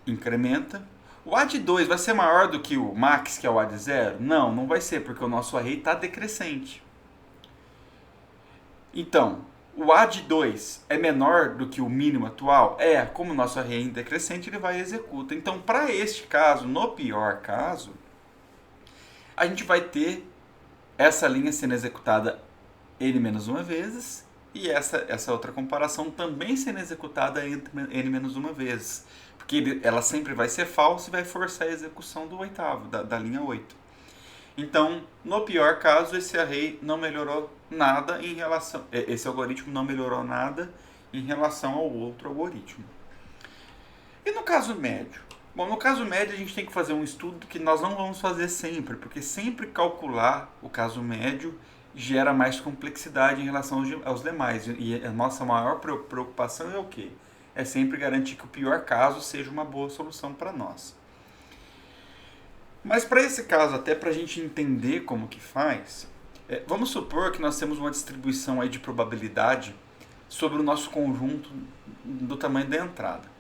Incrementa. O A de 2 vai ser maior do que o max, que é o A de 0? Não, não vai ser, porque o nosso array está decrescente. Então, o A de 2 é menor do que o mínimo atual? É, como o nosso array é decrescente, ele vai e executa. Então, para este caso, no pior caso, a gente vai ter essa linha sendo executada n-1 vezes e essa outra comparação também sendo executada n-1 vezes. Porque ela sempre vai ser falsa e vai forçar a execução do oitavo, da linha 8. Então, no pior caso, esse array não melhorou nada em relação, esse algoritmo não melhorou nada em relação ao outro algoritmo. E no caso médio? Bom, no caso médio a gente tem que fazer um estudo que nós não vamos fazer sempre, porque sempre calcular o caso médio gera mais complexidade em relação aos demais. E a nossa maior preocupação é o quê? É sempre garantir que o pior caso seja uma boa solução para nós. Mas para esse caso, até para a gente entender como que faz, vamos supor que nós temos uma distribuição aí de probabilidade sobre o nosso conjunto do tamanho da entrada.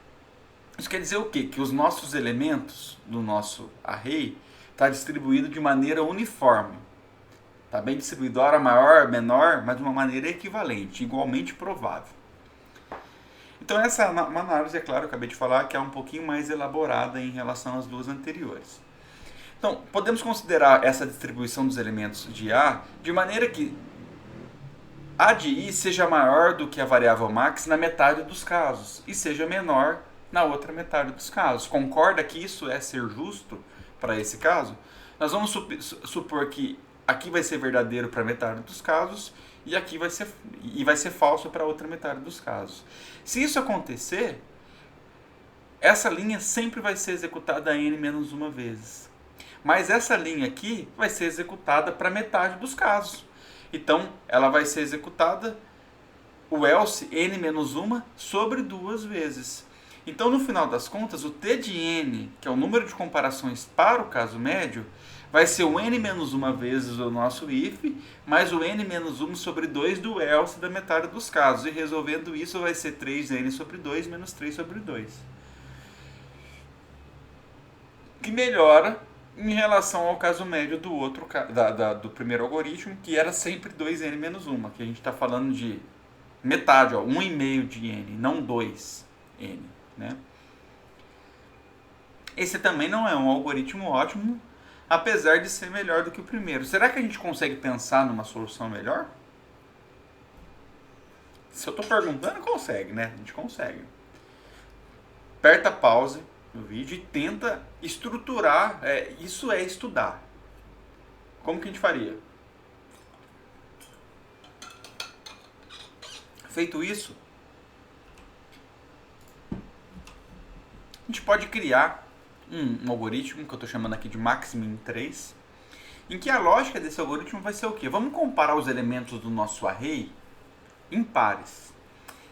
Isso quer dizer o quê? Que os nossos elementos do nosso array está distribuído de maneira uniforme. Está bem distribuído, hora maior, menor, mas de uma maneira equivalente, igualmente provável. Então essa é uma análise, é claro, eu acabei de falar, que é um pouquinho mais elaborada em relação às duas anteriores. Então, podemos considerar essa distribuição dos elementos de A de maneira que A de I seja maior do que a variável max na metade dos casos e seja menor na outra metade dos casos. Concorda que isso é ser justo para esse caso? Nós vamos supor que aqui vai ser verdadeiro para metade dos casos e aqui vai ser falso para a outra metade dos casos. Se isso acontecer, essa linha sempre vai ser executada n menos uma vezes. Mas essa linha aqui vai ser executada para metade dos casos. Então, ela vai ser executada, o else, n menos uma, sobre duas vezes. Então, no final das contas, o t de n, que é o número de comparações para o caso médio, vai ser o n menos uma vezes o nosso if, mais o n menos 1 sobre 2 do else da metade dos casos. E resolvendo isso, vai ser 3n sobre 2 menos 3 sobre 2. Que melhora em relação ao caso médio do outro do primeiro algoritmo, que era sempre 2n menos 1, que a gente está falando de metade, 1,5 de n, não 2n. Né? Esse também não é um algoritmo ótimo, apesar de ser melhor do que o primeiro. Será que a gente consegue pensar numa solução melhor? Se eu estou perguntando, consegue, né? A gente consegue. Aperta pause no vídeo e tenta estruturar. Isso é estudar. Como que a gente faria? Feito isso, a gente pode criar um algoritmo que eu estou chamando aqui de max-min3, em que a lógica desse algoritmo vai ser o quê? Vamos comparar os elementos do nosso array em pares,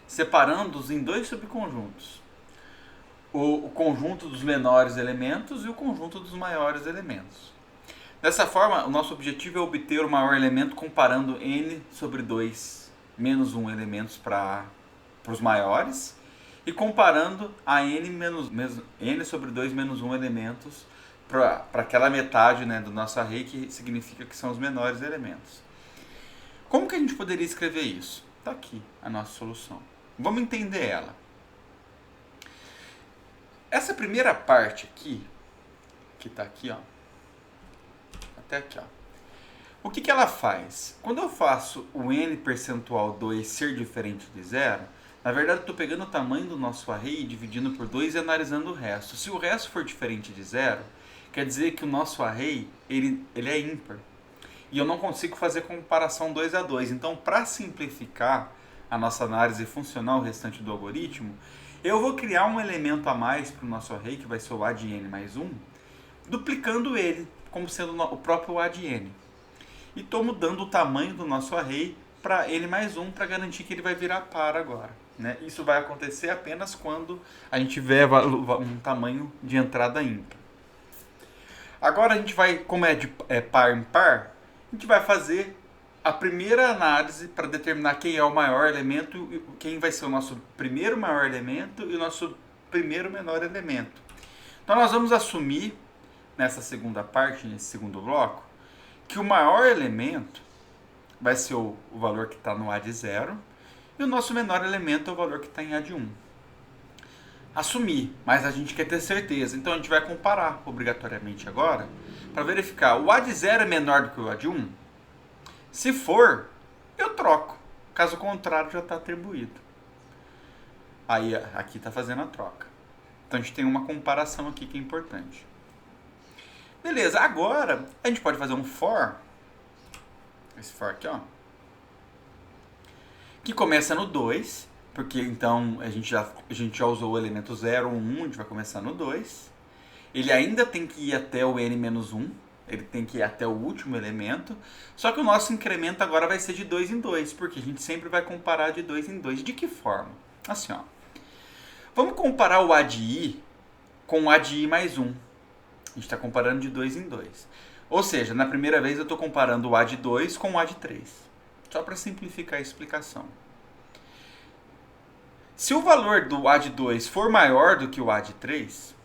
separando-os em dois subconjuntos. O conjunto dos menores elementos e o conjunto dos maiores elementos. Dessa forma, o nosso objetivo é obter o maior elemento comparando n sobre 2 menos 1 elementos para os maiores e comparando a n sobre 2 menos 1 elementos para aquela metade, né, do nosso array, que significa que são os menores elementos. Como que a gente poderia escrever isso? Está aqui a nossa solução. Vamos entender ela. Essa primeira parte aqui, que está aqui, ó, até aqui, ó. O que ela faz? Quando eu faço o n percentual 2 ser diferente de zero, na verdade eu estou pegando o tamanho do nosso array, dividindo por 2 e analisando o resto. Se o resto for diferente de zero, quer dizer que o nosso array ele é ímpar. E eu não consigo fazer comparação 2 a 2. Então, para simplificar a nossa análise funcional, o restante do algoritmo, eu vou criar um elemento a mais para o nosso array, que vai ser o A de n mais 1, duplicando ele, como sendo o próprio A de n. E estou mudando o tamanho do nosso array para n mais 1, para garantir que ele vai virar par agora. Né? Isso vai acontecer apenas quando a gente tiver um tamanho de entrada ímpar. Agora a gente vai, como é de par em par, a gente vai fazer a primeira análise para determinar quem é o maior elemento, quem vai ser o nosso primeiro maior elemento e o nosso primeiro menor elemento. Então nós vamos assumir, nessa segunda parte, nesse segundo bloco, que o maior elemento vai ser o valor que está no A de 0 e o nosso menor elemento é o valor que está em A de 1. Assumir, mas a gente quer ter certeza, então a gente vai comparar obrigatoriamente agora para verificar o A de 0 é menor do que o A de 1? Se for, eu troco. Caso contrário, já está atribuído. Aí, aqui está fazendo a troca. Então, a gente tem uma comparação aqui que é importante. Beleza, agora a gente pode fazer um for, esse for aqui, ó, que começa no 2, porque então a gente já usou o elemento 0 ou 1, a gente vai começar no 2. Ele ainda tem que ir até o n-1, ele tem que ir até o último elemento, só que o nosso incremento agora vai ser de 2 em 2, porque a gente sempre vai comparar de 2 em 2. De que forma? Assim, ó. Vamos comparar o A de I com o A de I mais 1. A gente está comparando de 2 em 2. Ou seja, na primeira vez eu estou comparando o A de 2 com o A de 3. Só para simplificar a explicação. Se o valor do A de 2 for maior do que o A de 3,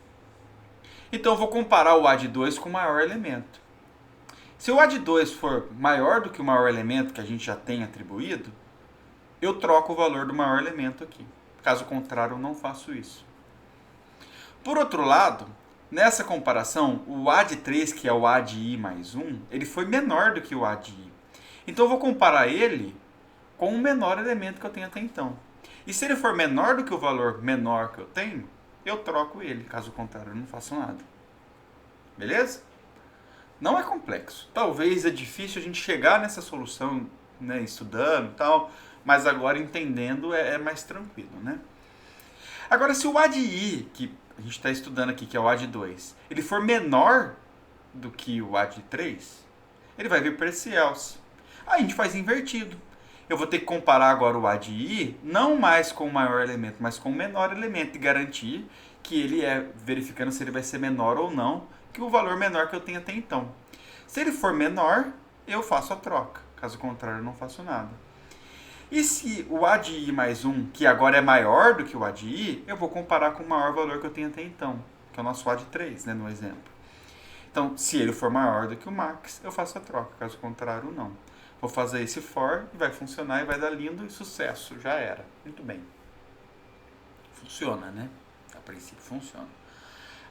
então eu vou comparar o A de 2 com o maior elemento. Se o A de 2 for maior do que o maior elemento que a gente já tem atribuído, eu troco o valor do maior elemento aqui. Caso contrário, eu não faço isso. Por outro lado, nessa comparação, o A de 3, que é o A de I mais 1, ele foi menor do que o A de I. Então eu vou comparar ele com o menor elemento que eu tenho até então. E se ele for menor do que o valor menor que eu tenho, eu troco ele. Caso contrário, eu não faço nada. Beleza? Não é complexo. Talvez é difícil a gente chegar nessa solução, né, estudando e tal, mas agora entendendo é mais tranquilo, né? Agora, se o A de I, que a gente está estudando aqui, que é o A de 2, ele for menor do que o A de 3, ele vai vir para esse else. Aí a gente faz invertido. Eu vou ter que comparar agora o A de I, não mais com o maior elemento, mas com o menor elemento e garantir que ele verificando se ele vai ser menor ou não que o valor menor que eu tenho até então. Se ele for menor, eu faço a troca. Caso contrário, eu não faço nada. E se o A de I mais 1, que agora é maior do que o A de I, eu vou comparar com o maior valor que eu tenho até então, que é o nosso A de 3, né, no exemplo. Então, se ele for maior do que o max, eu faço a troca. Caso contrário, não. Vou fazer esse for e vai funcionar e vai dar lindo e sucesso. Já era. Muito bem. Funciona, né? A princípio funciona.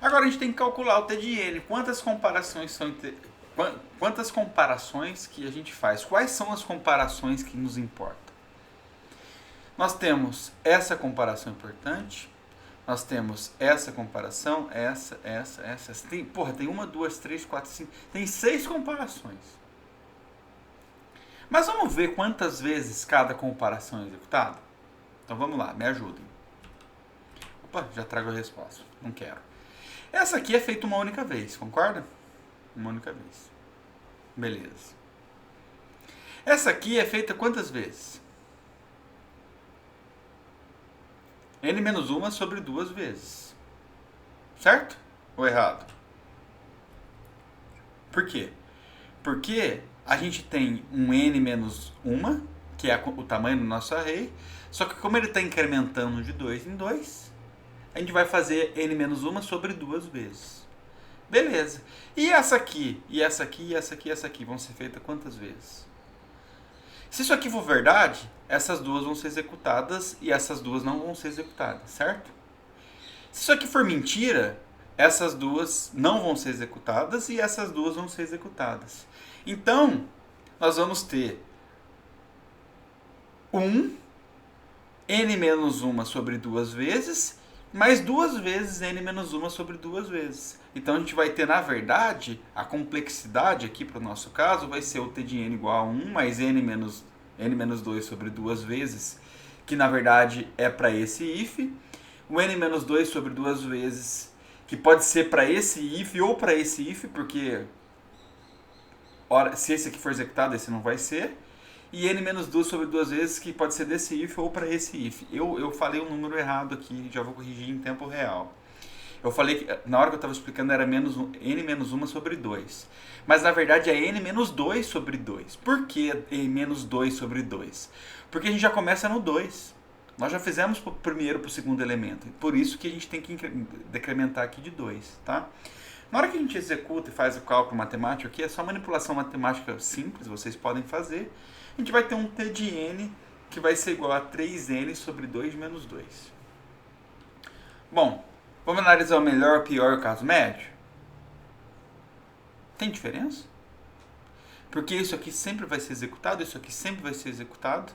Agora a gente tem que calcular o T de N. Quantas comparações que a gente faz? Quais são as comparações que nos importam? Nós temos essa comparação importante. Nós temos essa comparação, essa. Tem 1, 2, 3, 4, 5. Tem 6 comparações. Mas vamos ver quantas vezes cada comparação é executada? Então vamos lá, me ajudem. Opa, já trago a resposta. Não quero. Essa aqui é feita uma única vez, concorda? Uma única vez. Beleza. Essa aqui é feita quantas vezes? N-1 sobre 2 vezes. Certo? Ou errado? Por quê? Porque a gente tem um n-1, que é o tamanho do nosso array, só que como ele está incrementando de 2 em 2, a gente vai fazer n-1 sobre 2 vezes. Beleza. E essa aqui, e essa aqui, e essa aqui, e essa aqui vão ser feitas quantas vezes? Se isso aqui for verdade, essas duas vão ser executadas e essas duas não vão ser executadas, certo? Se isso aqui for mentira, essas duas não vão ser executadas e essas duas vão ser executadas. Então, nós vamos ter n-1 sobre 2 vezes, mais 2 vezes n-1 sobre 2 vezes. Então, a gente vai ter, na verdade, a complexidade aqui para o nosso caso vai ser o t de n igual a 1 mais n-2 sobre 2 vezes, que na verdade é para esse if. O n-2 sobre 2 vezes, que pode ser para esse if ou para esse if, porque se esse aqui for executado, esse não vai ser. E n-2 sobre 2 vezes, que pode ser desse if ou para esse if. Eu falei um número errado aqui, já vou corrigir em tempo real. Eu falei que na hora que eu estava explicando era n-1 sobre 2. Mas na verdade é n-2 sobre 2. Por que n-2 sobre 2? Porque a gente já começa no 2. Nós já fizemos para o primeiro e para o segundo elemento. Por isso que a gente tem que decrementar aqui de 2. Tá? Na hora que a gente executa e faz o cálculo matemático aqui, é só manipulação matemática simples, vocês podem fazer. A gente vai ter um t de n que vai ser igual a 3n sobre 2 menos 2. Bom, vamos analisar o melhor, o pior e o caso médio? Tem diferença? Porque isso aqui sempre vai ser executado, isso aqui sempre vai ser executado.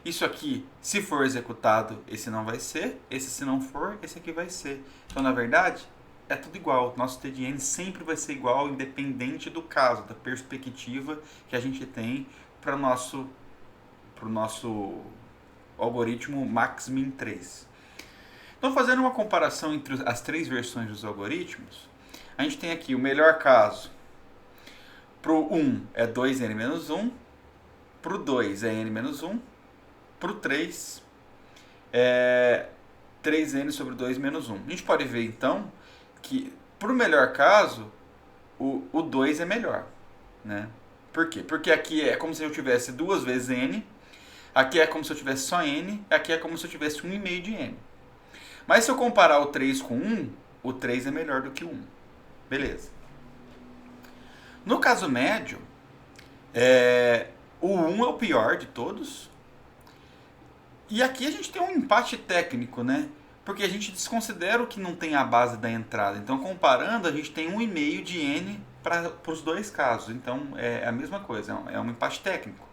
Isso aqui, se for executado, esse não vai ser. Esse, se não for, esse aqui vai ser. Então, na verdade, é tudo igual. Nosso T de N sempre vai ser igual, independente do caso, da perspectiva que a gente tem para o nosso algoritmo Max-Min 3. Então, fazendo uma comparação entre as três versões dos algoritmos, a gente tem aqui o melhor caso. Para o 1 é 2n menos 1, para o 2 é n menos 1, para o 3 é 3n sobre 2 menos 1. A gente pode ver então que para o melhor caso, o 2 é melhor. Né? Por quê? Porque aqui é como se eu tivesse duas vezes n, aqui é como se eu tivesse só n, aqui é como se eu tivesse 1,5 de n. Mas se eu comparar o 3 com 1, o 3 é melhor do que o 1. Beleza. No caso médio, o 1 é o pior de todos. E aqui a gente tem um empate técnico, né? Porque a gente desconsidera o que não tem a base da entrada. Então, comparando, a gente tem 1,5 de n para os dois casos. Então, é a mesma coisa, é um empate técnico.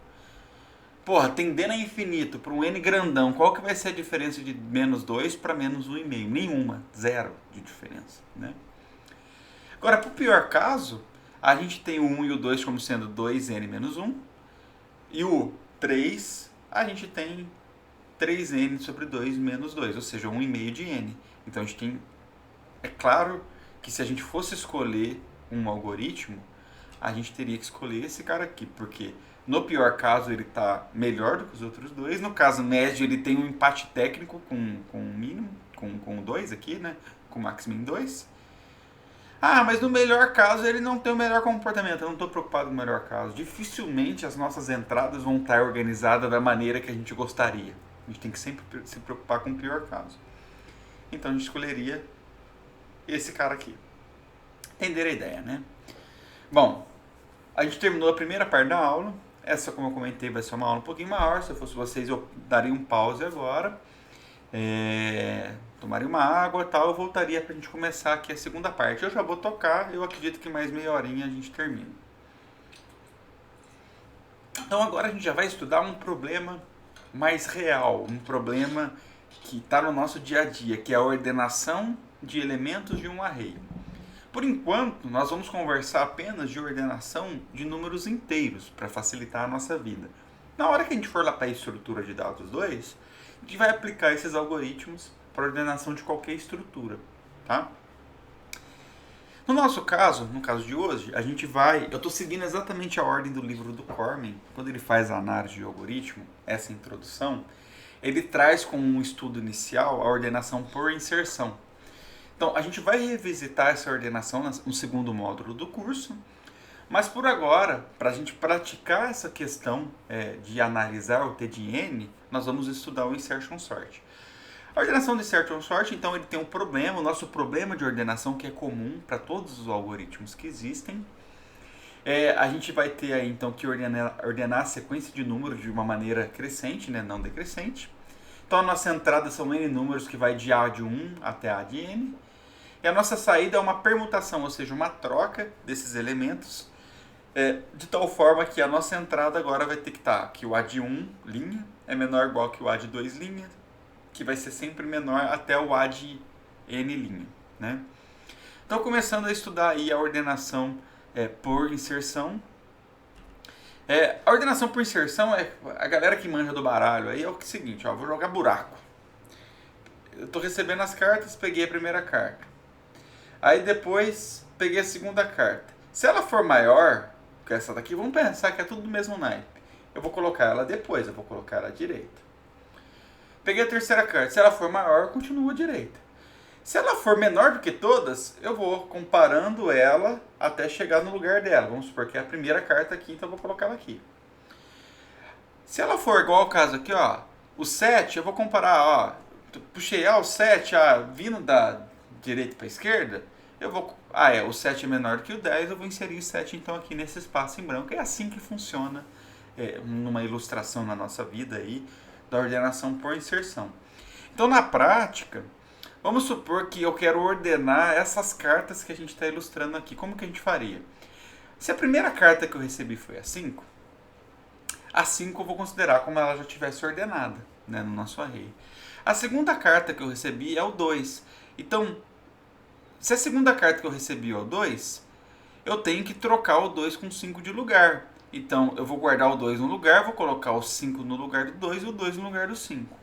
Porra, tendendo a infinito para um n grandão, qual que vai ser a diferença de menos 2 para menos 1,5? Nenhuma, zero de diferença, né? Agora, para o pior caso, a gente tem o 1 e o 2 como sendo 2n menos 1, e o 3, a gente tem 3n sobre 2 menos 2, ou seja, 1,5 de n. Então, a gente tem... É claro que se a gente fosse escolher um algoritmo, a gente teria que escolher esse cara aqui, porque... No pior caso, ele está melhor do que os outros dois. No caso médio, ele tem um empate técnico com o mínimo, com o 2 aqui, né? Com o Max-Min 2. Ah, mas no melhor caso, ele não tem o melhor comportamento. Eu não estou preocupado com o melhor caso. Dificilmente as nossas entradas vão estar organizadas da maneira que a gente gostaria. A gente tem que sempre se preocupar com o pior caso. Então, a gente escolheria esse cara aqui. Entender a ideia, né? Bom, a gente terminou a primeira parte da aula. Essa, como eu comentei, vai ser uma aula um pouquinho maior. Se eu fosse vocês, eu daria um pause agora. Tomaria uma água e tal. Eu voltaria pra gente começar aqui a segunda parte. Eu já vou tocar. Eu acredito que mais meia horinha a gente termina. Então agora a gente já vai estudar um problema mais real. Um problema que está no nosso dia a dia, que é a ordenação de elementos de um array. Por enquanto, nós vamos conversar apenas de ordenação de números inteiros, para facilitar a nossa vida. Na hora que a gente for lá para a estrutura de dados 2, a gente vai aplicar esses algoritmos para ordenação de qualquer estrutura. Tá? No nosso caso, no caso de hoje, a gente vai... Eu estou seguindo exatamente a ordem do livro do Cormen. Quando ele faz a análise de algoritmo, essa introdução, ele traz como um estudo inicial a ordenação por inserção. Então, a gente vai revisitar essa ordenação no segundo módulo do curso, mas por agora, para a gente praticar essa questão de analisar o T de N, nós vamos estudar o Insertion Sort. A ordenação do Insertion Sort, então, ele tem um problema, o nosso problema de ordenação que é comum para todos os algoritmos que existem. A gente vai ter aí, então, que ordenar a sequência de números de uma maneira crescente, né, não decrescente. Então, a nossa entrada são n números que vai de A de 1 até A de n. E a nossa saída é uma permutação, ou seja, uma troca desses elementos, de tal forma que a nossa entrada agora vai ter que estar que o A de 1 linha é menor ou igual que o A de 2 linha, que vai ser sempre menor até o A de n linha. Né? Então, começando a estudar aí a ordenação por inserção. A ordenação por inserção a galera que manja do baralho aí é o seguinte, ó, vou jogar buraco. Eu estou recebendo as cartas, peguei a primeira carta. Aí depois peguei a segunda carta. Se ela for maior que essa daqui, vamos pensar que é tudo do mesmo naipe. Eu vou colocar ela depois, eu vou colocar ela à direita. Peguei a terceira carta. Se ela for maior, continua à direita. Se ela for menor do que todas, eu vou comparando ela até chegar no lugar dela. Vamos supor que é a primeira carta aqui, então eu vou colocar ela aqui. Se ela for igual ao caso aqui, ó, o 7, eu vou comparar, ó, puxei o 7, vindo da direita para a esquerda, eu vou... o 7 é menor do que o 10, eu vou inserir o 7 então aqui nesse espaço em branco. É assim que funciona numa ilustração na nossa vida aí, da ordenação por inserção. Então, na prática, vamos supor que eu quero ordenar essas cartas que a gente está ilustrando aqui. Como que a gente faria? Se a primeira carta que eu recebi foi a 5 eu vou considerar como ela já tivesse ordenada, né, no nosso array. A segunda carta que eu recebi é o 2. Então, Se a segunda carta que eu recebi é o 2, eu tenho que trocar o 2 com 5 de lugar. Então, eu vou guardar o 2 no lugar, vou colocar o 5 no lugar do 2 e o 2 no lugar do 5.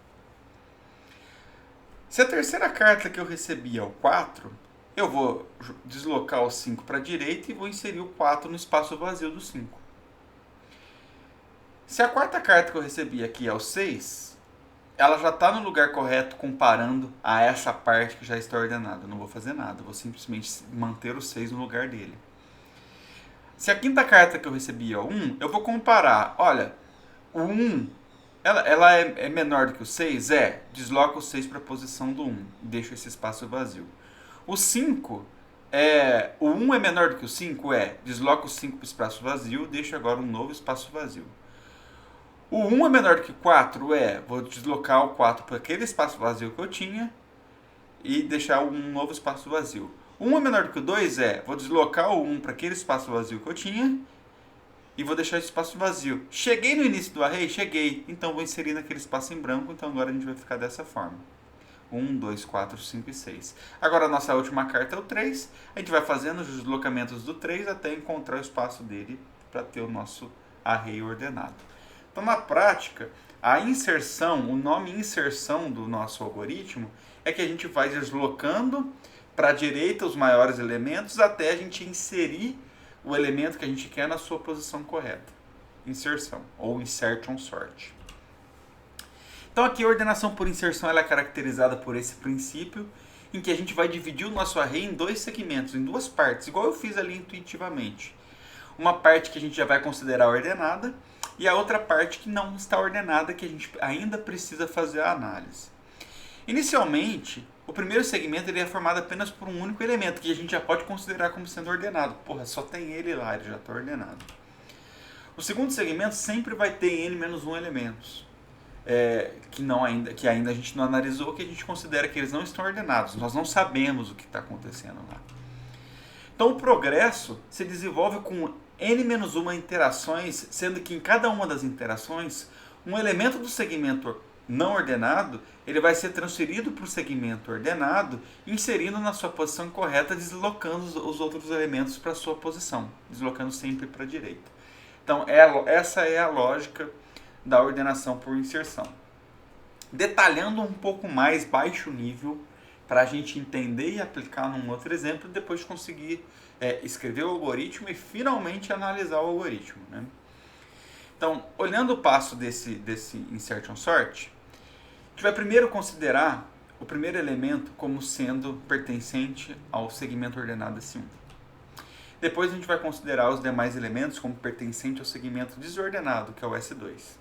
Se a terceira carta que eu recebi é o 4, eu vou deslocar o 5 para a direita e vou inserir o 4 no espaço vazio do 5. Se a quarta carta que eu recebi aqui é o 6, ela já está no lugar correto comparando a essa parte que já está ordenada. Eu não vou fazer nada, vou simplesmente manter o 6 no lugar dele. Se a quinta carta que eu recebi é o 1, eu vou comparar. Olha, o 1, ela é menor do que o 6? Desloca o 6 para a posição do 1. Deixa esse espaço vazio. O 5, o 1 é menor do que o 5? Desloca o 5 para o espaço vazio, deixa agora um novo espaço vazio. O 1 é menor do que o 4? Vou deslocar o 4 para aquele espaço vazio que eu tinha e deixar um novo espaço vazio. O 1 é menor do que o 2? Vou deslocar o 1 para aquele espaço vazio que eu tinha e vou deixar esse espaço vazio. Cheguei no início do array? Cheguei. Então vou inserir naquele espaço em branco. Então agora a gente vai ficar dessa forma. 1, 2, 4, 5 e 6. Agora a nossa última carta é o 3. A gente vai fazendo os deslocamentos do 3 até encontrar o espaço dele para ter o nosso array ordenado. Então na prática, a inserção, o nome inserção do nosso algoritmo é que a gente vai deslocando para a direita os maiores elementos até a gente inserir o elemento que a gente quer na sua posição correta. Inserção, ou insertion sort. Então aqui a ordenação por inserção ela é caracterizada por esse princípio em que a gente vai dividir o nosso array em dois segmentos, em duas partes, igual eu fiz ali intuitivamente. Uma parte que a gente já vai considerar ordenada e a outra parte que não está ordenada, que a gente ainda precisa fazer a análise. Inicialmente, o primeiro segmento ele é formado apenas por um único elemento, que a gente já pode considerar como sendo ordenado. Porra, só tem ele lá, ele já está ordenado. O segundo segmento sempre vai ter n-1 elementos, que ainda a gente não analisou, que a gente considera que eles não estão ordenados. Nós não sabemos o que está acontecendo lá. Então o progresso se desenvolve com n-1 interações, sendo que em cada uma das interações, um elemento do segmento não ordenado, ele vai ser transferido para o segmento ordenado, inserindo na sua posição correta, deslocando os outros elementos para a sua posição, deslocando sempre para a direita. Então, essa é a lógica da ordenação por inserção. Detalhando um pouco mais baixo nível, para a gente entender e aplicar num outro exemplo, depois conseguir escrever o algoritmo e finalmente analisar o algoritmo, né? Então, olhando o passo desse insertion sort, a gente vai primeiro considerar o primeiro elemento como sendo pertencente ao segmento ordenado S1. Depois a gente vai considerar os demais elementos como pertencente ao segmento desordenado, que é o S2.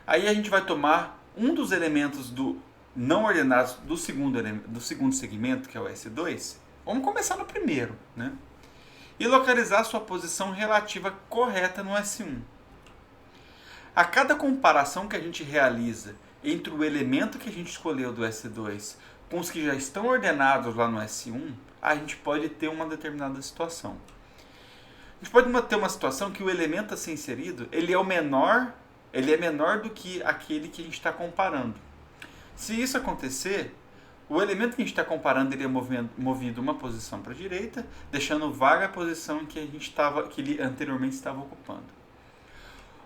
Aí a gente vai tomar um dos elementos do não ordenados do segundo segmento, que é o S2. Vamos começar no primeiro, né? E localizar sua posição relativa correta no S1. A cada comparação que a gente realiza entre o elemento que a gente escolheu do S2 com os que já estão ordenados lá no S1, a gente pode ter uma determinada situação. A gente pode ter uma situação que o elemento a ser inserido ele é menor do que aquele que a gente está comparando. Se isso acontecer, o elemento que a gente está comparando ele é movido uma posição para a direita, deixando vaga a posição que ele anteriormente estava ocupando.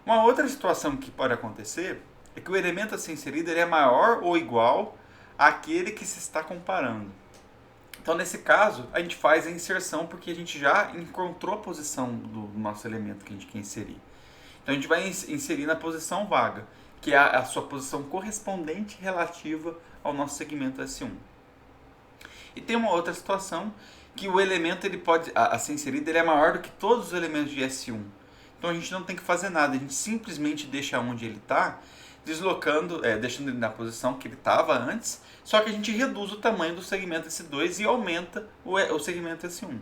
Uma outra situação que pode acontecer é que o elemento a ser inserido ele é maior ou igual àquele que se está comparando. Então, nesse caso, a gente faz a inserção porque a gente já encontrou a posição do nosso elemento que a gente quer inserir. Então, a gente vai inserir na posição vaga, que é a sua posição correspondente relativa ao nosso segmento S1. E tem uma outra situação que o elemento a ser inserido ele é maior do que todos os elementos de S1. Então a gente não tem que fazer nada, a gente simplesmente deixa onde ele está, deixando ele na posição que ele estava antes, só que a gente reduz o tamanho do segmento S2 e aumenta o segmento S1,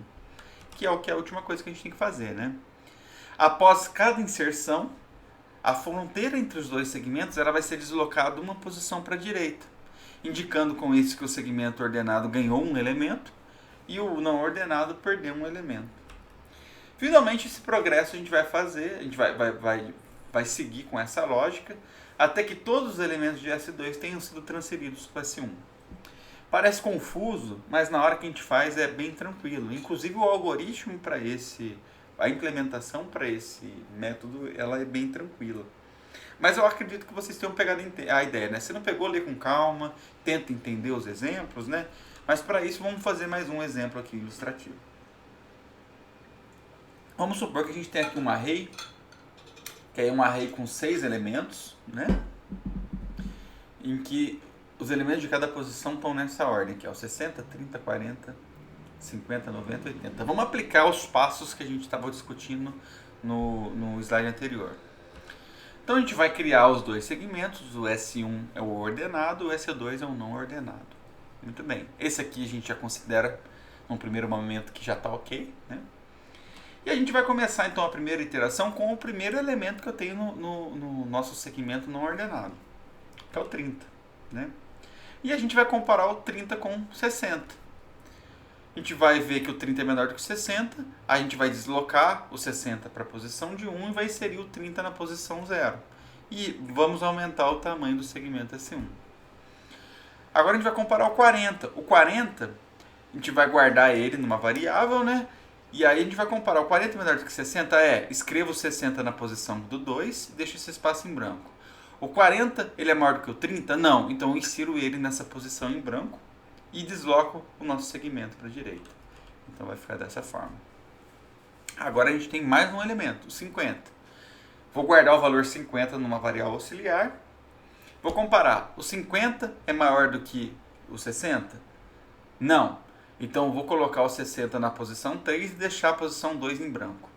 que é a última coisa que a gente tem que fazer, né? Após cada inserção, a fronteira entre os dois segmentos ela vai ser deslocada uma posição para a direita, indicando com isso que o segmento ordenado ganhou um elemento e o não ordenado perdeu um elemento. Finalmente, esse progresso a gente vai fazer, a gente vai seguir com essa lógica, até que todos os elementos de S2 tenham sido transferidos para S1. Parece confuso, mas na hora que a gente faz é bem tranquilo. Inclusive o algoritmo para a implementação para esse método, ela é bem tranquila. Mas eu acredito que vocês tenham pegado a ideia, né? Se não pegou, lê com calma, tenta entender os exemplos, né? Mas para isso vamos fazer mais um exemplo aqui ilustrativo. Vamos supor que a gente tem aqui um array, que é um array com 6 elementos, né? Em que os elementos de cada posição estão nessa ordem, que é o 60, 30, 40, 50, 90, 80. Vamos aplicar os passos que a gente estava discutindo no slide anterior. Então a gente vai criar os dois segmentos, o S1 é o ordenado, o S2 é o não ordenado. Muito bem. Esse aqui a gente já considera, num primeiro momento, que já está ok, né? E a gente vai começar então a primeira iteração com o primeiro elemento que eu tenho no nosso segmento não ordenado, que é o 30, né? E a gente vai comparar o 30 com 60. A gente vai ver que o 30 é menor do que o 60, a gente vai deslocar o 60 para a posição de 1 e vai inserir o 30 na posição 0. E vamos aumentar o tamanho do segmento S1. Agora a gente vai comparar o 40. O 40, a gente vai guardar ele numa variável, né? E aí a gente vai comparar o 40 menor do que 60, escreva o 60 na posição do 2 e deixa esse espaço em branco. O 40, ele é maior do que o 30? Não, então eu insiro ele nessa posição em branco e desloco o nosso segmento para a direita. Então vai ficar dessa forma. Agora a gente tem mais um elemento, o 50. Vou guardar o valor 50 numa variável auxiliar. Vou comparar, o 50 é maior do que o 60? Não. Então eu vou colocar o 60 na posição 3 e deixar a posição 2 em branco.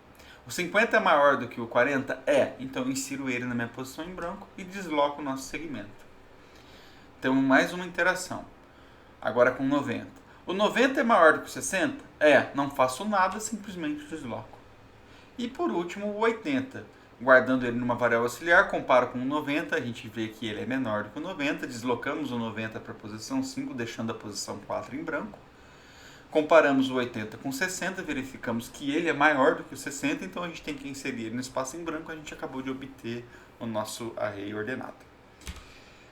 O 50 é maior do que o 40? Então eu insiro ele na minha posição em branco e desloco o nosso segmento. Temos mais uma interação. Agora com 90. O 90 é maior do que o 60? Não faço nada, simplesmente desloco. E por último, o 80. Guardando ele numa variável auxiliar, comparo com o 90, a gente vê que ele é menor do que o 90, deslocamos o 90 para a posição 5, deixando a posição 4 em branco. Comparamos o 80 com o 60, verificamos que ele é maior do que o 60, então a gente tem que inserir ele no espaço em branco, a gente acabou de obter o nosso array ordenado.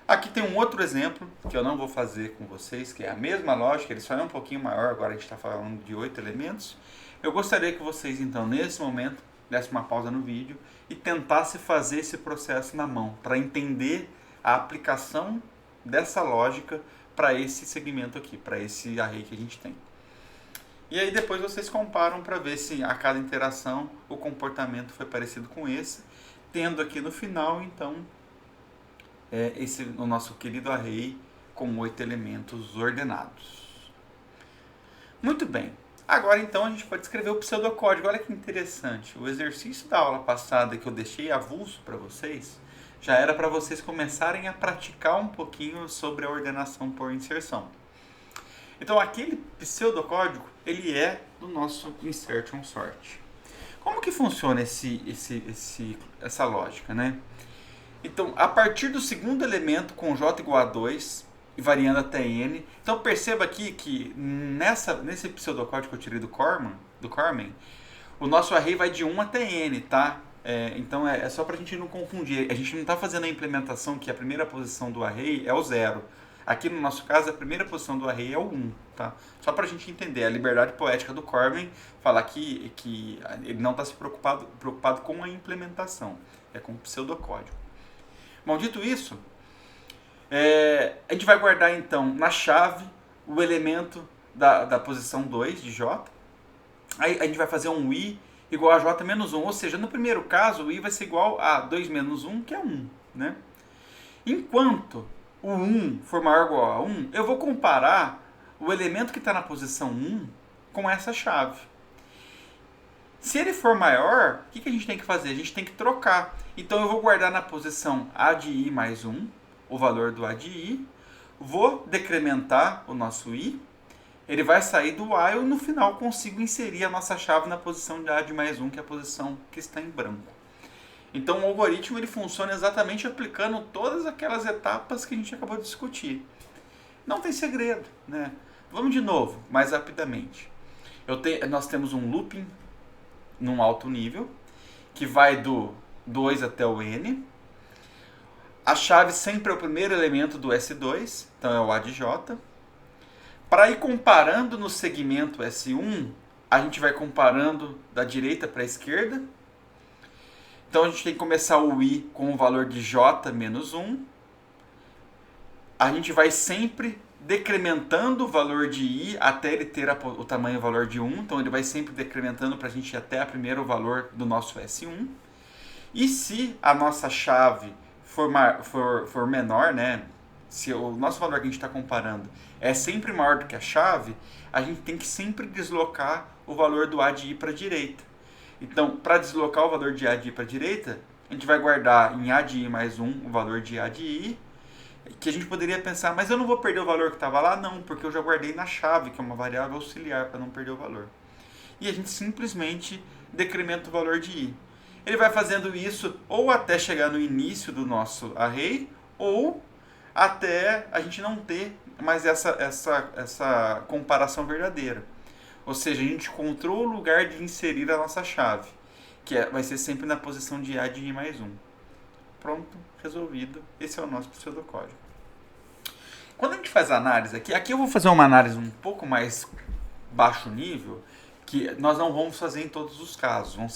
Aqui tem um outro exemplo que eu não vou fazer com vocês, que é a mesma lógica, ele só é um pouquinho maior, agora a gente está falando de 8 elementos. Eu gostaria que vocês, então, nesse momento, dessem uma pausa no vídeo e tentassem fazer esse processo na mão, para entender a aplicação dessa lógica para esse segmento aqui, para esse array que a gente tem. E aí depois vocês comparam para ver se a cada interação o comportamento foi parecido com esse, tendo aqui no final, então, o nosso querido array com 8 elementos ordenados. Muito bem. Agora então a gente pode escrever o pseudocódigo. Olha que interessante. O exercício da aula passada que eu deixei avulso para vocês, já era para vocês começarem a praticar um pouquinho sobre a ordenação por inserção. Então aquele pseudocódigo, ele é do nosso insertion sort. Como que funciona essa lógica, né? Então, a partir do segundo elemento com j igual a 2 e variando até n, então perceba aqui que nesse pseudocódigo que eu tirei do Cormen, o nosso array vai de 1 até n, tá? Então é só para a gente não confundir. A gente não está fazendo a implementação que a primeira posição do array é o 0. Aqui no nosso caso, a primeira posição do array é o 1, tá? Só para a gente entender, a liberdade poética do Cormen falar que ele não está se preocupado com a implementação, é com o pseudocódigo. Bom, dito isso, a gente vai guardar então na chave o elemento da posição 2 de j. Aí a gente vai fazer um i igual a j menos 1, ou seja, no primeiro caso o i vai ser igual a 2 menos 1, que é 1, né? Enquanto o 1 for maior ou igual a 1, eu vou comparar o elemento que está na posição 1 com essa chave. Se ele for maior, o que a gente tem que fazer? A gente tem que trocar. Então eu vou guardar na posição a de i mais 1, o valor do a de i, vou decrementar o nosso i, ele vai sair do while e no final consigo inserir a nossa chave na posição de a de mais 1, que é a posição que está em branco. Então o algoritmo ele funciona exatamente aplicando todas aquelas etapas que a gente acabou de discutir. Não tem segredo, né? Vamos de novo, mais rapidamente. Nós temos um looping num alto nível, que vai do 2 até o n. A chave sempre é o primeiro elemento do S2, então é o a de j. Para ir comparando no segmento S1, a gente vai comparando da direita para a esquerda. Então a gente tem que começar o I com o valor de J menos 1. A gente vai sempre decrementando o valor de I até ele ter o tamanho do valor de 1. Então ele vai sempre decrementando para a gente ir até a primeiro valor do nosso S1. E se a nossa chave for menor, né? Se o nosso valor que a gente está comparando é sempre maior do que a chave, a gente tem que sempre deslocar o valor do A de I para a direita. Então, para deslocar o valor de A de I para a direita, a gente vai guardar em A de I mais 1 o valor de A de I, que a gente poderia pensar, mas eu não vou perder o valor que estava lá? Não, porque eu já guardei na chave, que é uma variável auxiliar, para não perder o valor. E a gente simplesmente decrementa o valor de I. Ele vai fazendo isso ou até chegar no início do nosso array, ou até a gente não ter mais essa comparação verdadeira. Ou seja, a gente encontrou o lugar de inserir a nossa chave, que vai ser sempre na posição de A de I mais 1. Pronto, resolvido. Esse é o nosso pseudocódigo. Quando a gente faz a análise aqui eu vou fazer uma análise um pouco mais baixo nível, que nós não vamos fazer em todos os casos. Vão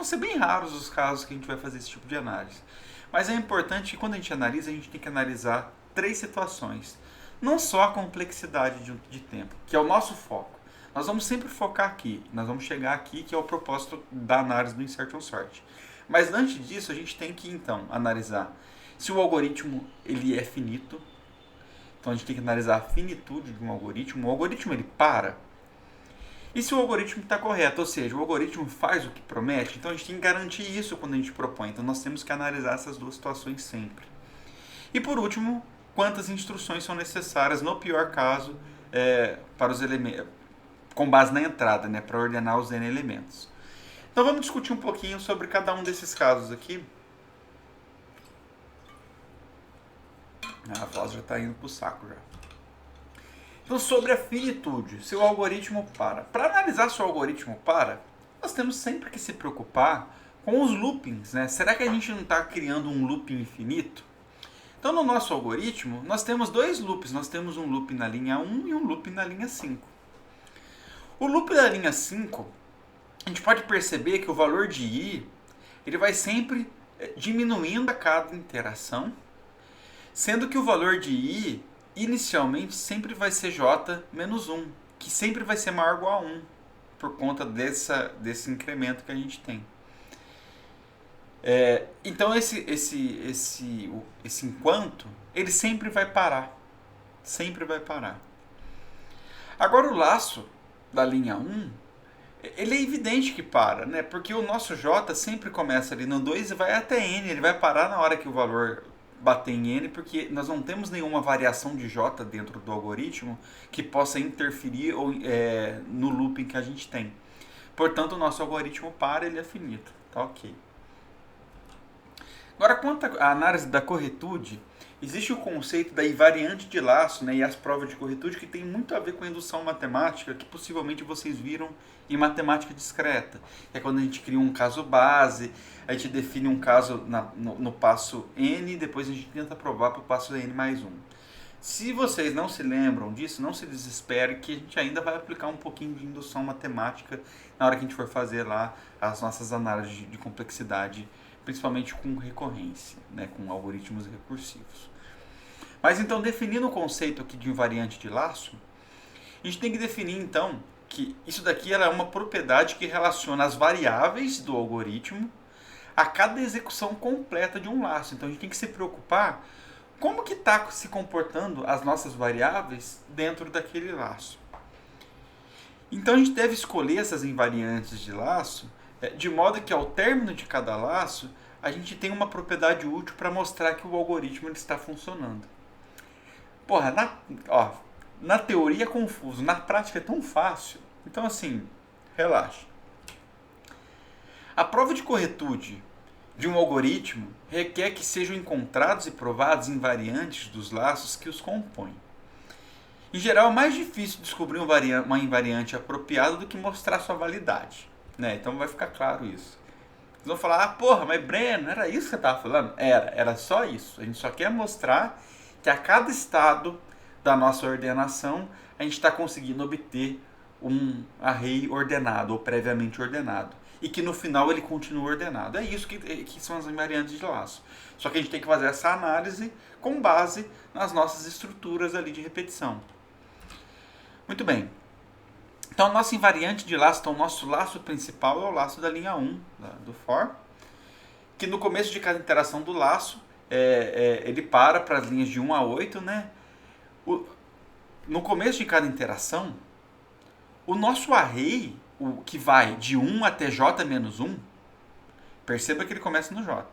ser bem raros os casos que a gente vai fazer esse tipo de análise. Mas é importante que quando a gente analisa, a gente tem que analisar 3 situações. Não só a complexidade de tempo, que é o nosso foco. Nós vamos sempre focar aqui. Nós vamos chegar aqui, que é o propósito da análise do Insertion Sort. Mas antes disso, a gente tem que, então, analisar se o algoritmo ele é finito. Então a gente tem que analisar a finitude de um algoritmo. O algoritmo ele para. E se o algoritmo está correto, ou seja, o algoritmo faz o que promete, então a gente tem que garantir isso quando a gente propõe. Então nós temos que analisar essas duas situações sempre. E por último, quantas instruções são necessárias, no pior caso, para os elementos, com base na entrada, né, para ordenar os N elementos. Então vamos discutir um pouquinho sobre cada um desses casos aqui. A voz já está indo para o saco já. Então, sobre a finitude, se o algoritmo para. Para analisar se o algoritmo para, nós temos sempre que se preocupar com os loopings, né? Será que a gente não está criando um looping infinito? Então, no nosso algoritmo, nós temos 2 loops. Nós temos um loop na linha 1 e um loop na linha 5. O loop da linha 5, a gente pode perceber que o valor de I ele vai sempre diminuindo a cada interação, sendo que o valor de I inicialmente sempre vai ser J menos 1, que sempre vai ser maior ou igual a 1, por conta desse incremento que a gente tem. Então esse enquanto, ele sempre vai parar. Sempre vai parar. Agora o laço da linha 1, ele é evidente que para, né? Porque o nosso J sempre começa ali no 2 e vai até N, ele vai parar na hora que o valor bater em N, porque nós não temos nenhuma variação de J dentro do algoritmo que possa interferir no looping que a gente tem. Portanto, o nosso algoritmo para, ele é finito. Tá ok. Agora, quanto à análise da corretude, existe o conceito da invariante de laço, né, e as provas de corretude, que tem muito a ver com a indução matemática, que possivelmente vocês viram em matemática discreta. É quando a gente cria um caso base, a gente define um caso no passo N, e depois a gente tenta provar para o passo N mais 1. Se vocês não se lembram disso, não se desesperem, que a gente ainda vai aplicar um pouquinho de indução matemática na hora que a gente for fazer lá as nossas análises de complexidade, principalmente com recorrência, né, com algoritmos recursivos. Mas então, definindo o conceito aqui de invariante de laço, a gente tem que definir então que isso daqui ela é uma propriedade que relaciona as variáveis do algoritmo a cada execução completa de um laço. Então a gente tem que se preocupar como que está se comportando as nossas variáveis dentro daquele laço. Então a gente deve escolher essas invariantes de laço de modo que ao término de cada laço a gente tem uma propriedade útil para mostrar que o algoritmo ele está funcionando. Porra, na teoria é confuso, na prática é tão fácil. Então assim, relaxa. A prova de corretude de um algoritmo requer que sejam encontrados e provados invariantes dos laços que os compõem. Em geral, é mais difícil descobrir uma invariante apropriada do que mostrar sua validade, né? Então vai ficar claro isso. Vocês vão falar, porra, mas Breno, era isso que você estava falando? Era só isso. A gente só quer mostrar que a cada estado da nossa ordenação, a gente está conseguindo obter um array ordenado ou previamente ordenado. E que no final ele continua ordenado. É isso que são as invariantes de laço. Só que a gente tem que fazer essa análise com base nas nossas estruturas ali de repetição. Muito bem. Então, a nossa invariante de laço, então o nosso laço principal é o laço da linha 1 do for, que no começo de cada interação do laço, ele para as linhas de 1 a 8, né? No começo de cada interação, o nosso array, o que vai de 1 até j menos 1, perceba que ele começa no j,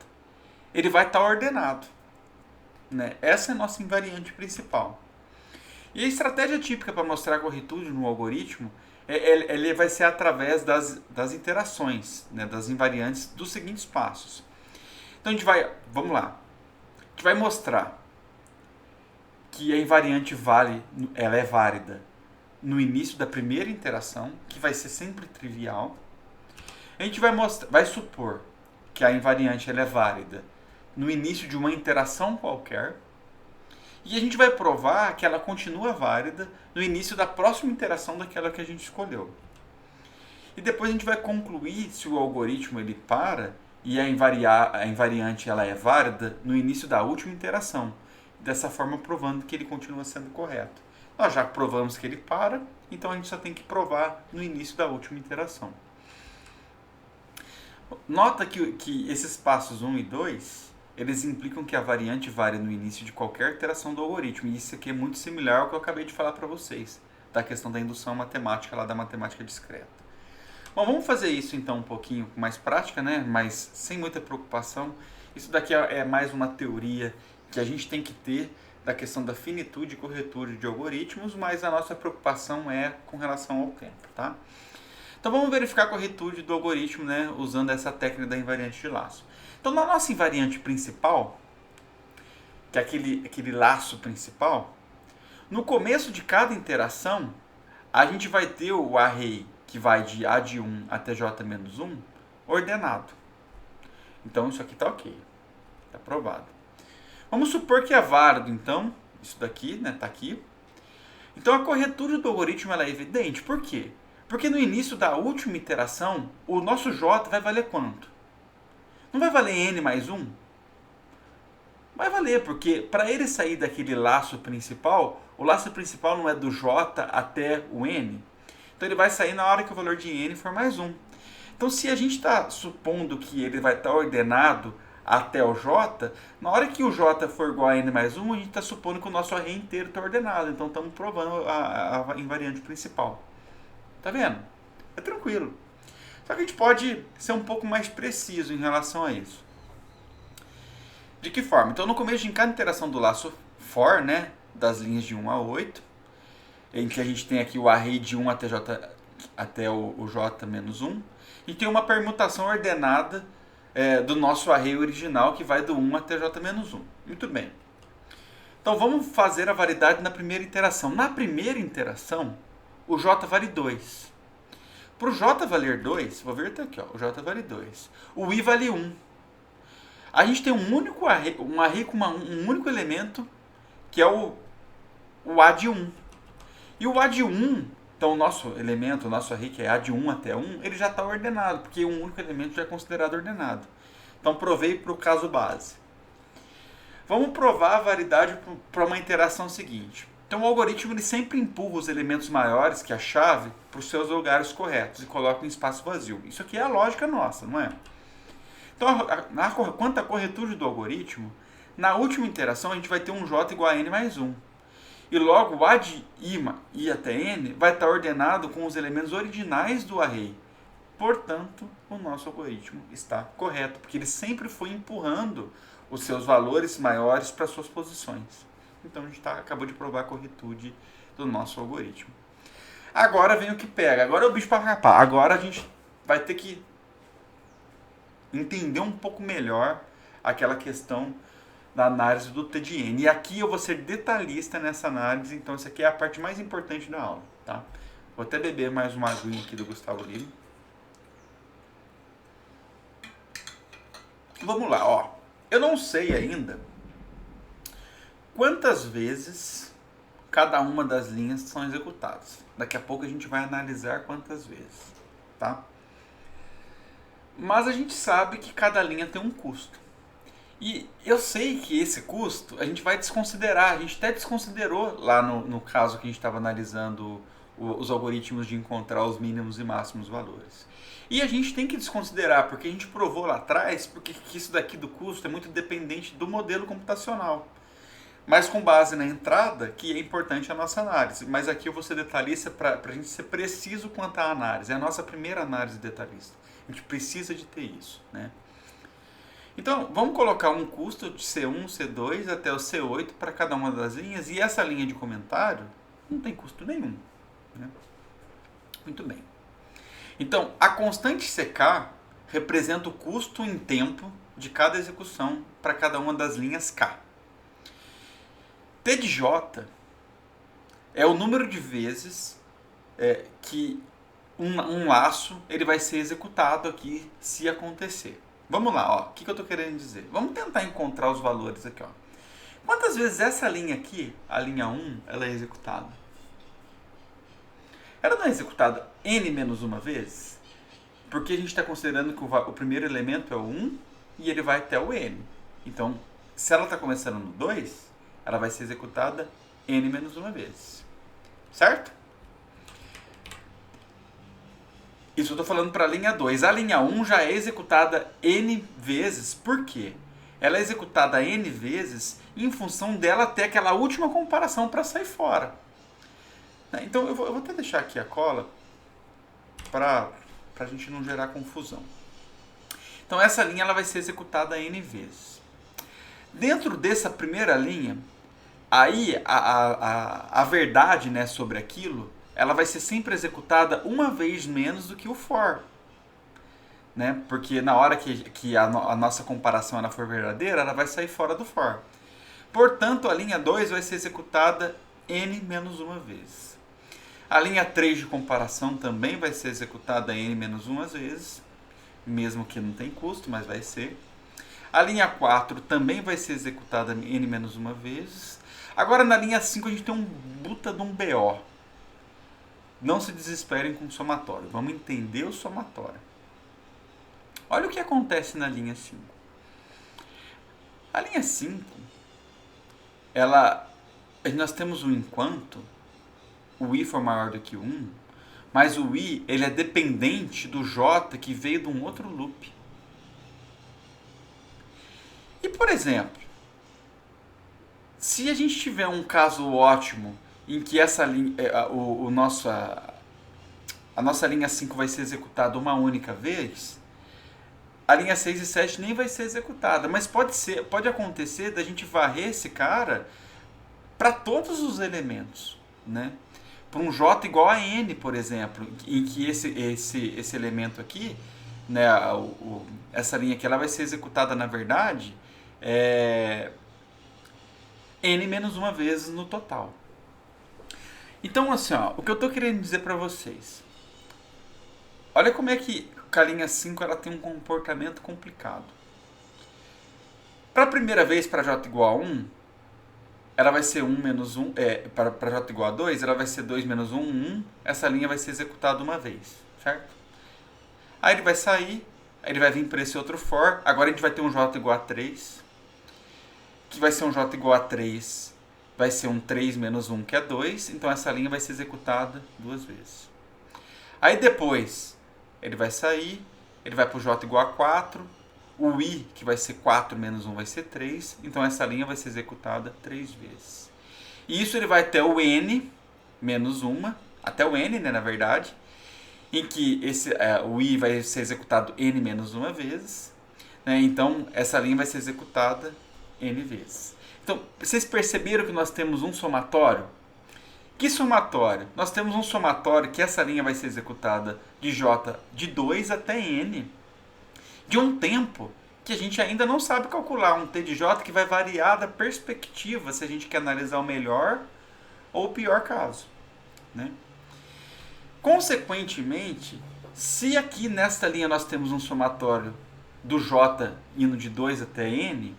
ele vai estar ordenado. Né? Essa é a nossa invariante principal. E a estratégia típica para mostrar a corretude no algoritmo, ele vai ser através das interações, né? Das invariantes dos seguintes passos. Então a gente vai, vamos lá, a gente vai mostrar que a invariante ela é válida no início da primeira interação, que vai ser sempre trivial. A gente vai supor que a invariante ela é válida no início de uma interação qualquer. E a gente vai provar que ela continua válida no início da próxima interação daquela que a gente escolheu. E depois a gente vai concluir se o algoritmo ele para e a invariante ela é válida no início da última interação. Dessa forma provando que ele continua sendo correto. Nós já provamos que ele para, então a gente só tem que provar no início da última interação. Nota que esses passos 1 e 2, eles implicam que a variante varia no início de qualquer iteração do algoritmo. E isso aqui é muito similar ao que eu acabei de falar para vocês, da questão da indução matemática, lá da matemática discreta. Bom, vamos fazer isso então um pouquinho com mais prática, né? Mas sem muita preocupação. Isso daqui é mais uma teoria que a gente tem que ter da questão da finitude e corretude de algoritmos, mas a nossa preocupação é com relação ao tempo, tá? Então vamos verificar a corretude do algoritmo, né, usando essa técnica da invariante de laço. Então na nossa invariante principal, que é aquele laço principal, no começo de cada interação, a gente vai ter o array que vai de A de 1 até J menos 1 ordenado. Então isso aqui está ok, está aprovado. Vamos supor que é válido, então, isso daqui, né, está aqui. Então a corretude do algoritmo ela é evidente. Por quê? Porque no início da última iteração, o nosso J vai valer quanto? Não vai valer N mais 1? Vai valer, porque para ele sair daquele laço principal, o laço principal não é do J até o N. Então ele vai sair na hora que o valor de N for mais 1. Então se a gente está supondo que ele vai estar ordenado até o J, na hora que o J for igual a N mais 1, a gente está supondo que o nosso array inteiro está ordenado. Então estamos provando a invariante principal. Tá vendo? É tranquilo. Só que a gente pode ser um pouco mais preciso em relação a isso. De que forma? Então no começo de cada interação do laço for, né, das linhas de 1 a 8, em que a gente tem aqui o array de 1 até o J menos 1, e tem uma permutação ordenada do nosso array original, que vai do 1 até J menos 1. Muito bem. Então vamos fazer a variedade na primeira interação. Na primeira interação, o J vale 2. Para o J valer 2, vou ver até aqui, ó, o J vale 2. O I vale 1. A gente tem um array com um único elemento, que é o A de 1. E o A de 1, então o nosso elemento, o nosso array, que é A de 1 até 1, ele já está ordenado, porque um único elemento já é considerado ordenado. Então provei para o caso base. Vamos provar a variedade para uma interação seguinte. Então o algoritmo ele sempre empurra os elementos maiores que a chave para os seus lugares corretos e coloca em espaço vazio. Isso aqui é a lógica nossa, não é? Então, quanto à corretude do algoritmo, na última interação a gente vai ter um J igual a N mais 1. E logo o A de I até N vai estar ordenado com os elementos originais do array. Portanto, o nosso algoritmo está correto, porque ele sempre foi empurrando os seus valores maiores para suas posições. Então a gente acabou de provar a corretude do nosso algoritmo. Agora vem o que pega, agora é o bicho para capar. Agora a gente vai ter que entender um pouco melhor aquela questão da análise do T de N. E aqui eu vou ser detalhista nessa análise, então essa aqui é a parte mais importante da aula. Tá? Vou até beber mais uma aguinha aqui do Gustavo Lima. Vamos lá, ó. Eu não sei ainda quantas vezes cada uma das linhas são executadas. Daqui a pouco a gente vai analisar quantas vezes, tá? Mas a gente sabe que cada linha tem um custo. E eu sei que esse custo a gente vai desconsiderar. A gente até desconsiderou lá no caso que a gente estava analisando os algoritmos de encontrar os mínimos e máximos valores. E a gente tem que desconsiderar, porque a gente provou lá atrás porque que isso daqui do custo é muito dependente do modelo computacional. Mas com base na entrada, que é importante a nossa análise. Mas aqui eu vou ser detalhista para a gente ser preciso quanto à análise. É a nossa primeira análise detalhista. A gente precisa de ter isso, né? Então, vamos colocar um custo de C1, C2 até o C8 para cada uma das linhas. E essa linha de comentário não tem custo nenhum, né? Muito bem. Então, a constante CK representa o custo em tempo de cada execução para cada uma das linhas K. T de J é o número de vezes que um laço ele vai ser executado aqui se acontecer. Vamos lá, ó. O que eu estou querendo dizer? Vamos tentar encontrar os valores aqui, ó. Quantas vezes essa linha aqui, a linha 1, ela é executada? Ela não é executada n menos uma vez? Porque a gente está considerando que o primeiro elemento é o 1 e ele vai até o n. Então, se ela está começando no 2, ela vai ser executada n menos uma vez. Certo? Isso eu estou falando para a linha 2. A linha 1 já é executada n vezes. Por quê? Ela é executada n vezes em função dela ter aquela última comparação para sair fora. Então eu vou até deixar aqui a cola para a gente não gerar confusão. Então essa linha ela vai ser executada n vezes. Dentro dessa primeira linha, aí a verdade, né, sobre aquilo, ela vai ser sempre executada uma vez menos do que o for. Né? Porque na hora que a nossa comparação ela for verdadeira, ela vai sair fora do for. Portanto, a linha 2 vai ser executada n menos uma vez. A linha 3 de comparação também vai ser executada n menos uma vezes, mesmo que não tem custo, mas vai ser. A linha 4 também vai ser executada n menos uma vez. Agora na linha 5 a gente tem um puta de um BO. Não se desesperem com o somatório. Vamos entender o somatório. Olha o que acontece na linha 5. A linha 5, nós temos um enquanto o i for maior do que 1, mas o i ele é dependente do j que veio de um outro loop. E, por exemplo, se a gente tiver um caso ótimo em que essa linha, a nossa linha 5 vai ser executada uma única vez, a linha 6 e 7 nem vai ser executada. Mas pode acontecer da gente varrer esse cara para todos os elementos, né? Para um j igual a n, por exemplo, em que esse elemento aqui, né, essa linha aqui, ela vai ser executada, na verdade, n menos uma vez no total. Então, assim, ó, o que eu estou querendo dizer para vocês, olha como é que a linha 5 ela tem um comportamento complicado. Para a primeira vez, para j igual a 1, ela vai ser 1 menos 1, para j igual a 2, ela vai ser 2 menos 1, 1, essa linha vai ser executada uma vez, certo? Aí ele vai sair, aí ele vai vir para esse outro for, agora a gente vai ter um j igual a 3, que vai ser um j igual a 3, vai ser um 3 menos 1, que é 2, então essa linha vai ser executada duas vezes. Aí depois, ele vai sair, ele vai para o j igual a 4, o i, que vai ser 4 menos 1, vai ser 3, então essa linha vai ser executada 3 vezes. E isso ele vai até o n menos 1, até o n, né, na verdade, em que o i vai ser executado n menos 1 vezes, né, então essa linha vai ser executada n vezes. Então, vocês perceberam que nós temos um somatório? Que somatório? Nós temos um somatório que essa linha vai ser executada de j de 2 até n, de um tempo que a gente ainda não sabe calcular, um t de j que vai variar da perspectiva, se a gente quer analisar o melhor ou o pior caso, né? Consequentemente, se aqui nesta linha nós temos um somatório do j indo de 2 até n,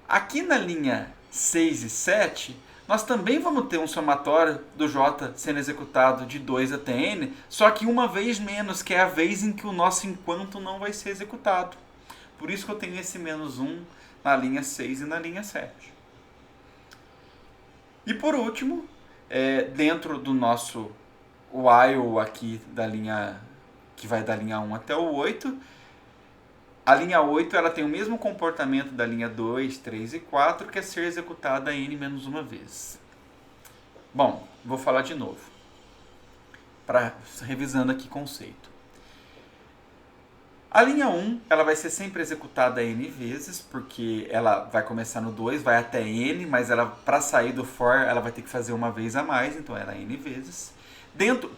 aqui na linha 6 e 7 nós também vamos ter um somatório do J sendo executado de 2 até N, só que uma vez menos, que é a vez em que o nosso enquanto não vai ser executado. Por isso que eu tenho esse menos 1 na linha 6 e na linha 7. E por último, dentro do nosso while aqui da linha, que vai da linha 1 até o 8, a linha 8 ela tem o mesmo comportamento da linha 2, 3 e 4, que é ser executada n menos uma vez. Bom, vou falar de novo, revisando aqui o conceito. A linha 1 ela vai ser sempre executada n vezes, porque ela vai começar no 2, vai até n, mas para sair do for ela vai ter que fazer uma vez a mais, então ela é n vezes.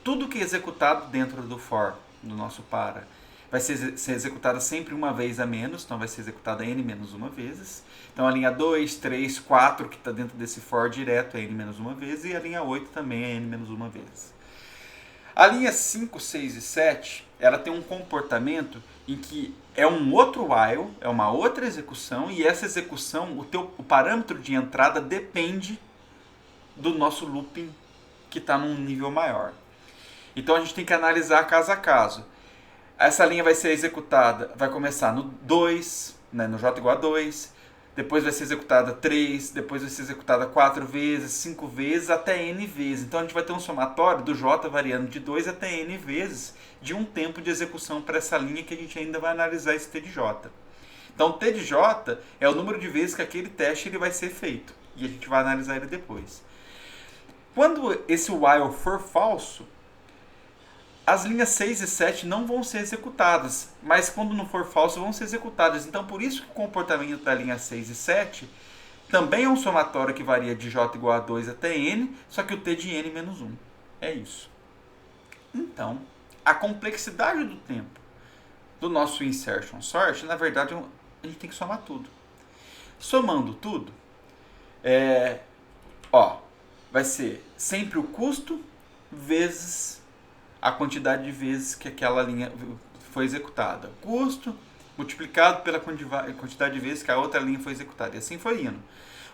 Tudo que é executado dentro do for, do nosso para, vai ser executada sempre uma vez a menos, então vai ser executada n menos uma vezes. Então a linha 2, 3, 4, que está dentro desse for direto, é n menos uma vez, e a linha 8 também é n menos uma vez. A linha 5, 6 e 7, ela tem um comportamento em que é um outro while, é uma outra execução, e essa execução, o parâmetro de entrada depende do nosso looping que está num nível maior. Então a gente tem que analisar caso a caso. Essa linha vai ser executada, vai começar no 2, né, no J igual a 2, depois vai ser executada 3, depois vai ser executada 4 vezes, 5 vezes, até n vezes. Então a gente vai ter um somatório do J variando de 2 até n vezes de um tempo de execução para essa linha que a gente ainda vai analisar esse T de J. Então o T de J é o número de vezes que aquele teste ele vai ser feito, e a gente vai analisar ele depois. Quando esse while for falso, as linhas 6 e 7 não vão ser executadas, mas quando não for falso vão ser executadas. Então por isso que o comportamento da linha 6 e 7 também é um somatório que varia de J igual a 2 até N, só que o T de N menos 1. É isso. Então, a complexidade do tempo do nosso insertion sort, na verdade, a gente tem que somar tudo. Somando tudo, vai ser sempre o custo vezes a quantidade de vezes que aquela linha foi executada. Custo multiplicado pela quantidade de vezes que a outra linha foi executada. E assim foi indo.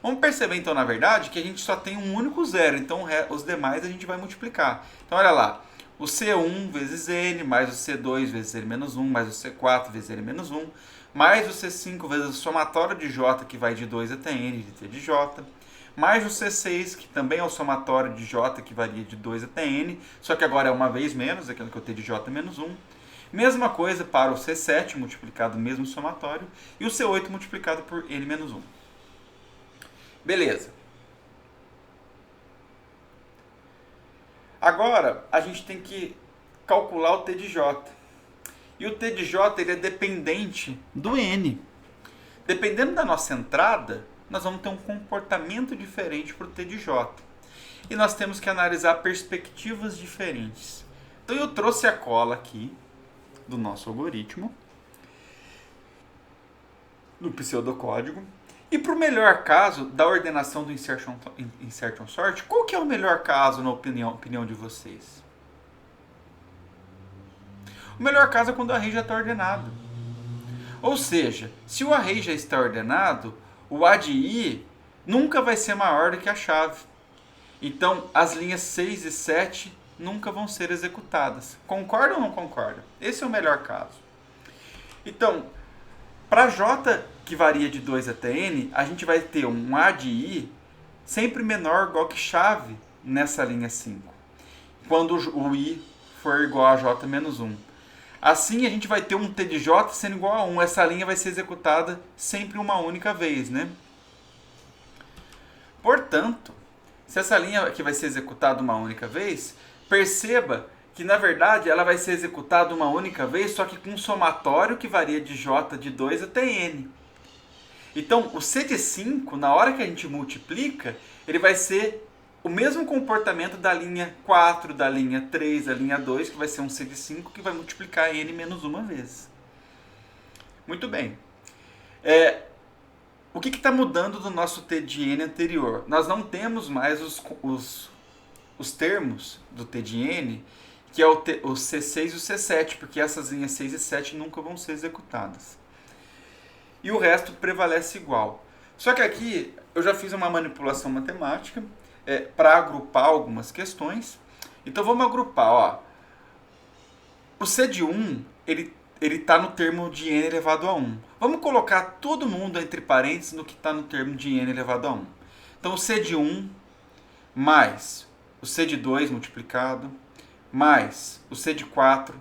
Vamos perceber então, na verdade, que a gente só tem um único zero. Então os demais a gente vai multiplicar. Então olha lá. O C1 vezes N, mais o C2 vezes N menos 1, mais o C4 vezes N menos 1, mais o C5 vezes o somatório de J, que vai de 2 até N de T de J, mais o C6, que também é o somatório de J, que varia de 2 até N, só que agora é uma vez menos, aquilo que eu tenho de J menos 1. Mesma coisa para o C7, multiplicado mesmo somatório, e o C8 multiplicado por N menos 1. Beleza. Agora, a gente tem que calcular o T de J. E o T de J ele é dependente do N. Dependendo da nossa entrada, nós vamos ter um comportamento diferente para o T de J. E nós temos que analisar perspectivas diferentes. Então eu trouxe a cola aqui do nosso algoritmo, do pseudocódigo. E para o melhor caso da ordenação do insertion sort, qual que é o melhor caso na opinião de vocês? O melhor caso é quando o array já está ordenado. Ou seja, se o array já está ordenado, o A de I nunca vai ser maior do que a chave. Então, as linhas 6 e 7 nunca vão ser executadas. Concorda ou não concorda? Esse é o melhor caso. Então, para J, que varia de 2 até N, a gente vai ter um A de I sempre menor ou igual que chave nessa linha 5. Quando o I for igual a J menos 1. Assim, a gente vai ter um T de J sendo igual a 1. Essa linha vai ser executada sempre uma única vez, né? Portanto, se essa linha aqui vai ser executada uma única vez, perceba que, na verdade, ela vai ser executada uma única vez, só que com um somatório que varia de J de 2 até N. Então, o C de 5, na hora que a gente multiplica, ele vai ser o mesmo comportamento da linha 4, da linha 3, da linha 2, que vai ser um C de 5, que vai multiplicar N menos uma vez. Muito bem. O que está mudando do nosso T de N anterior? Nós não temos mais os termos do T de N, que é o C6 e o C7, porque essas linhas 6 e 7 nunca vão ser executadas. E o resto prevalece igual. Só que aqui eu já fiz uma manipulação matemática para agrupar algumas questões. Então vamos agrupar, ó. O C de 1, ele está no termo de n elevado a 1. Vamos colocar todo mundo entre parênteses no que está no termo de n elevado a 1. Então o C de 1 mais o C de 2 multiplicado, mais o C de 4,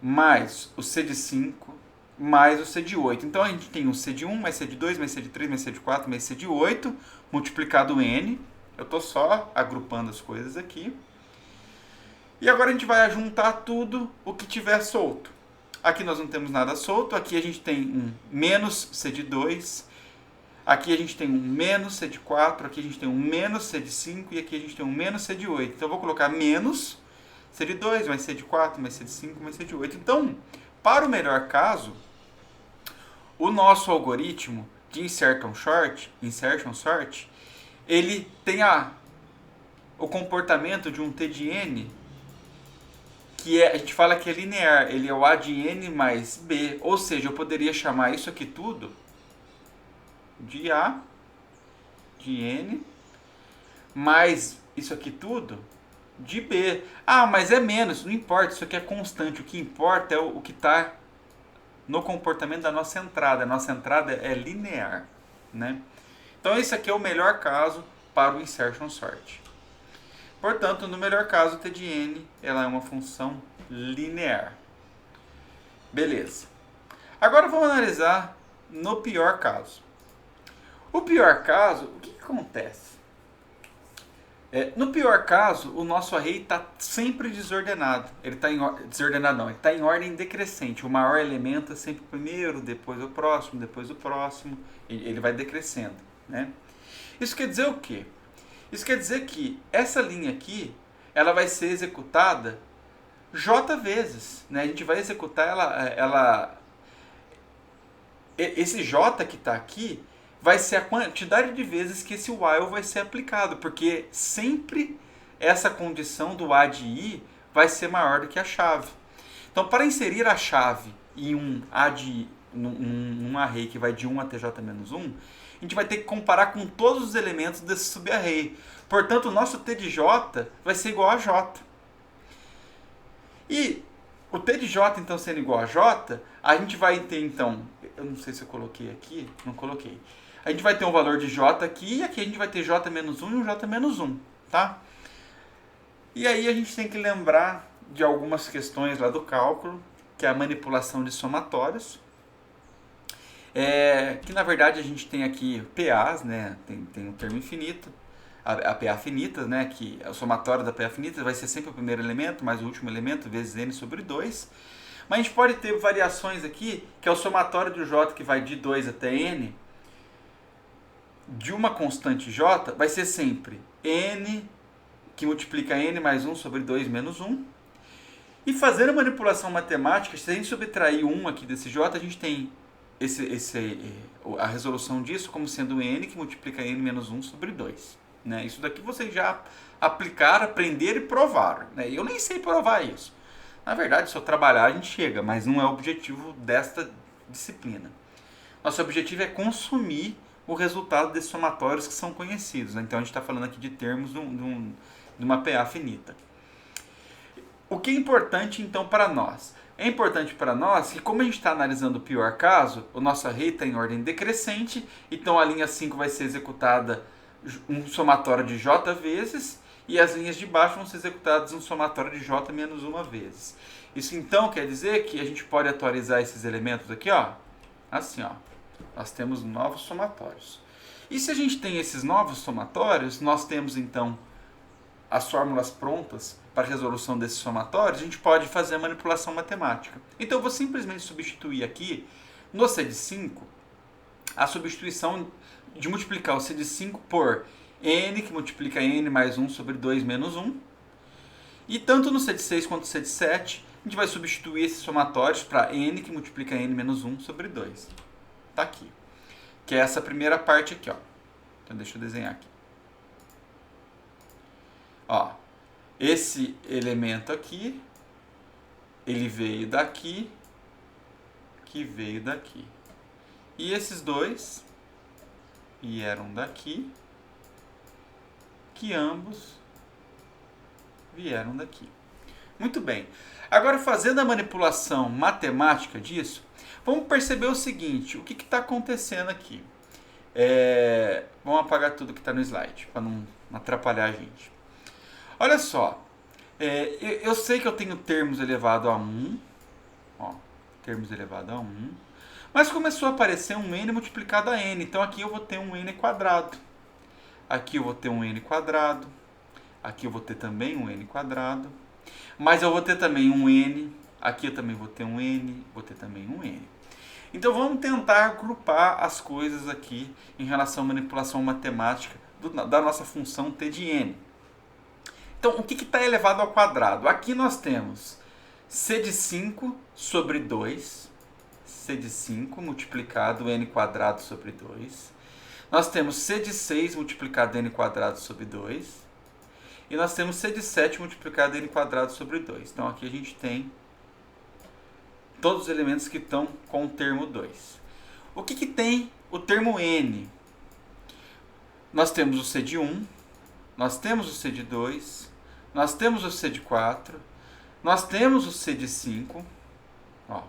mais o C de 5, mais o C de 8. Então a gente tem o C de 1, mais C de 2, mais C de 3, mais C de 4, mais C de 8, multiplicado n. Eu estou só agrupando as coisas aqui. E agora a gente vai juntar tudo o que tiver solto. Aqui nós não temos nada solto, aqui a gente tem um menos C de 2, aqui a gente tem um menos C de 4, aqui a gente tem um menos C de 5 e aqui a gente tem um menos C de 8. Então eu vou colocar menos C de 2, mais C de 4, mais C de 5, mais C de 8. Então, para o melhor caso, o nosso algoritmo de insertion sort, ele tem o comportamento de um T de n, que a gente fala que é linear, ele é o A de n mais b, ou seja, eu poderia chamar isso aqui tudo de A de n mais isso aqui tudo de b. Ah, mas é menos, não importa, isso aqui é constante, o que importa é o que está no comportamento da nossa entrada. A nossa entrada é linear, né? Então esse aqui é o melhor caso para o insertion sort. Portanto, no melhor caso, T de n ela é uma função linear. Beleza. Agora vamos analisar no pior caso. O pior caso, o que acontece? No pior caso, o nosso array está sempre desordenado. Ele está desordenado não, ele está em ordem decrescente. O maior elemento é sempre o primeiro, depois o próximo, ele vai decrescendo, né? Isso quer dizer o quê? Isso quer dizer que essa linha aqui, ela vai ser executada j vezes, né? A gente vai executar esse j que está aqui vai ser a quantidade de vezes que esse while vai ser aplicado, porque sempre essa condição do A de I vai ser maior do que a chave. Então, para inserir a chave em um array que vai de 1 até j-1, a gente vai ter que comparar com todos os elementos desse subarray. Portanto, o nosso T de j vai ser igual a j. E o T de j, então, sendo igual a j, a gente vai ter, então, eu não sei se eu coloquei aqui, não coloquei. A gente vai ter um valor de j aqui, e aqui a gente vai ter j-1 e um j-1, tá? E aí a gente tem que lembrar de algumas questões lá do cálculo, que é a manipulação de somatórios. Que na verdade a gente tem aqui PAs, né? Tem um termo infinito, a PA finita, né? Que o somatório da PA finita vai ser sempre o primeiro elemento, mais o último elemento, vezes n sobre 2. Mas a gente pode ter variações aqui, que é o somatório do j, que vai de 2 até n, de uma constante j, vai ser sempre n, que multiplica n mais 1 sobre 2 menos 1. E fazendo a manipulação matemática, se a gente subtrair 1 aqui desse j, a gente tem a resolução disso como sendo n que multiplica n menos 1 sobre 2. Né? Isso daqui vocês já aplicaram, aprenderam e provaram. Né? Eu nem sei provar isso. Na verdade, se eu trabalhar, a gente chega, mas não é o objetivo desta disciplina. Nosso objetivo é consumir o resultado desses somatórios que são conhecidos. Né? Então a gente está falando aqui de termos de uma PA finita. O que é importante então para nós? É importante para nós que, como a gente está analisando o pior caso, o nosso array está em ordem decrescente, então a linha 5 vai ser executada um somatório de j vezes, e as linhas de baixo vão ser executadas um somatório de j menos uma vezes. Isso então quer dizer que a gente pode atualizar esses elementos aqui, ó, assim, ó. Nós temos novos somatórios. E se a gente tem esses novos somatórios, nós temos então as fórmulas prontas para a resolução desses somatórios, a gente pode fazer a manipulação matemática. Então eu vou simplesmente substituir aqui, no C de 5, a substituição de multiplicar o C de 5 por n, que multiplica n mais 1 sobre 2 menos 1. E tanto no C de 6 quanto no C de 7, a gente vai substituir esses somatórios para n, que multiplica n menos 1 sobre 2. Tá aqui. Que é essa primeira parte aqui, ó. Então deixa eu desenhar aqui. Ó, esse elemento aqui, ele veio daqui, que veio daqui. E esses dois vieram daqui, que ambos vieram daqui. Muito bem. Agora, fazendo a manipulação matemática disso, vamos perceber o seguinte, o que está acontecendo aqui. Vamos apagar tudo que está no slide, para não atrapalhar a gente. Olha só, eu sei que eu tenho termos elevado a 1, ó, termos elevado a 1, mas começou a aparecer um n multiplicado a n, então aqui eu vou ter um n quadrado, aqui eu vou ter um n quadrado, aqui eu vou ter também um n quadrado, mas eu vou ter também um n, aqui eu também vou ter um n, vou ter também um n. Então vamos tentar agrupar as coisas aqui em relação à manipulação matemática da nossa função t de n. Então o que está elevado ao quadrado? Aqui nós temos c de 5 sobre 2, c de 5 multiplicado n quadrado sobre 2. Nós temos c de 6 multiplicado n quadrado sobre 2. E nós temos c de 7 multiplicado n quadrado sobre 2. Então aqui a gente tem todos os elementos que estão com o termo 2. O que tem o termo n? Nós temos o c de 1, nós temos o c de 2, nós temos o c de 4, nós temos o c de 5, ó.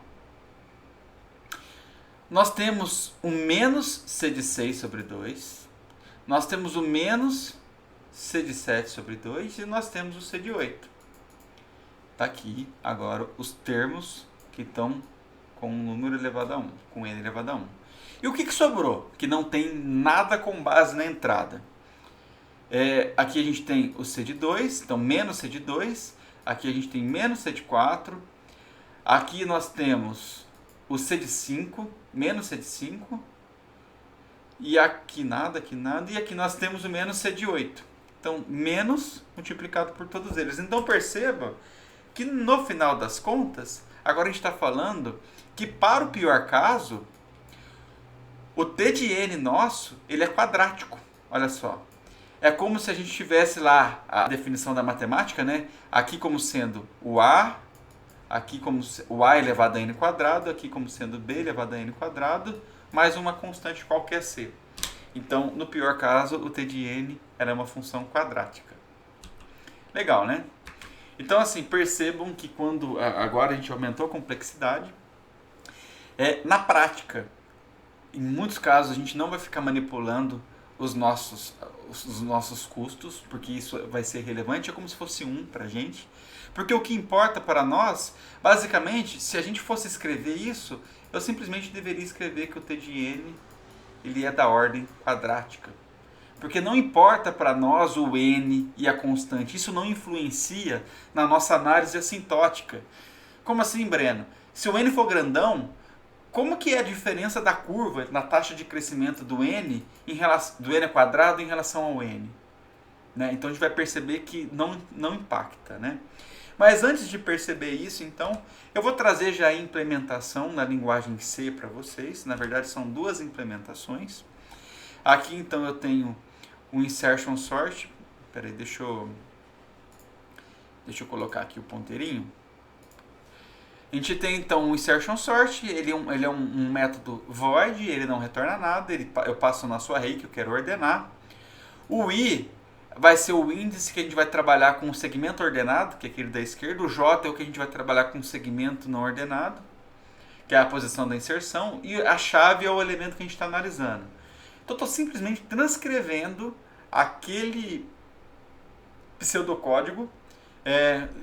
Nós temos o menos c de 6 sobre 2, nós temos o menos c de 7 sobre 2 e nós temos o c de 8. Está aqui agora os termos que estão com um número elevado a 1, com n elevado a 1. E o que sobrou? Que não tem nada com base na entrada. Aqui a gente tem o c de 2, então menos c de 2. Aqui a gente tem menos c de 4. Aqui nós temos o c de 5, menos c de 5. E aqui nada. E aqui nós temos o menos c de 8. Então, menos multiplicado por todos eles. Então, perceba que no final das contas, agora a gente está falando que para o pior caso, o t de n nosso, ele é quadrático. Olha só. É como se a gente tivesse lá a definição da matemática, né? Aqui como sendo o a, aqui como o a elevado a n quadrado, aqui como sendo b elevado a n quadrado, mais uma constante qualquer c. Então, no pior caso, o t de n era uma função quadrática. Legal, né? Então, assim, percebam que quando agora a gente aumentou a complexidade, na prática, em muitos casos, a gente não vai ficar manipulando os nossos custos, porque isso vai ser relevante, é como se fosse 1 para a gente. Porque o que importa para nós, basicamente, se a gente fosse escrever isso, eu simplesmente deveria escrever que o t de n ele é da ordem quadrática. Porque não importa para nós o n e a constante, isso não influencia na nossa análise assintótica. Como assim, Breno? Se o n for grandão, como que é a diferença da curva na taxa de crescimento do n quadrado em relação ao n? Né? Então a gente vai perceber que não impacta. Né? Mas antes de perceber isso, então, eu vou trazer já a implementação na linguagem C para vocês. Na verdade, são duas implementações. Aqui, então, eu tenho o insertion sort. Peraí, deixa eu colocar aqui o ponteirinho. A gente tem, então, o insertion sort. Ele é um método void, ele não retorna nada. Eu passo na sua array que eu quero ordenar. O i vai ser o índice que a gente vai trabalhar com o segmento ordenado, que é aquele da esquerda. O j é o que a gente vai trabalhar com o segmento não ordenado, que é a posição da inserção. E a chave é o elemento que a gente está analisando. Então, estou simplesmente transcrevendo aquele pseudocódigo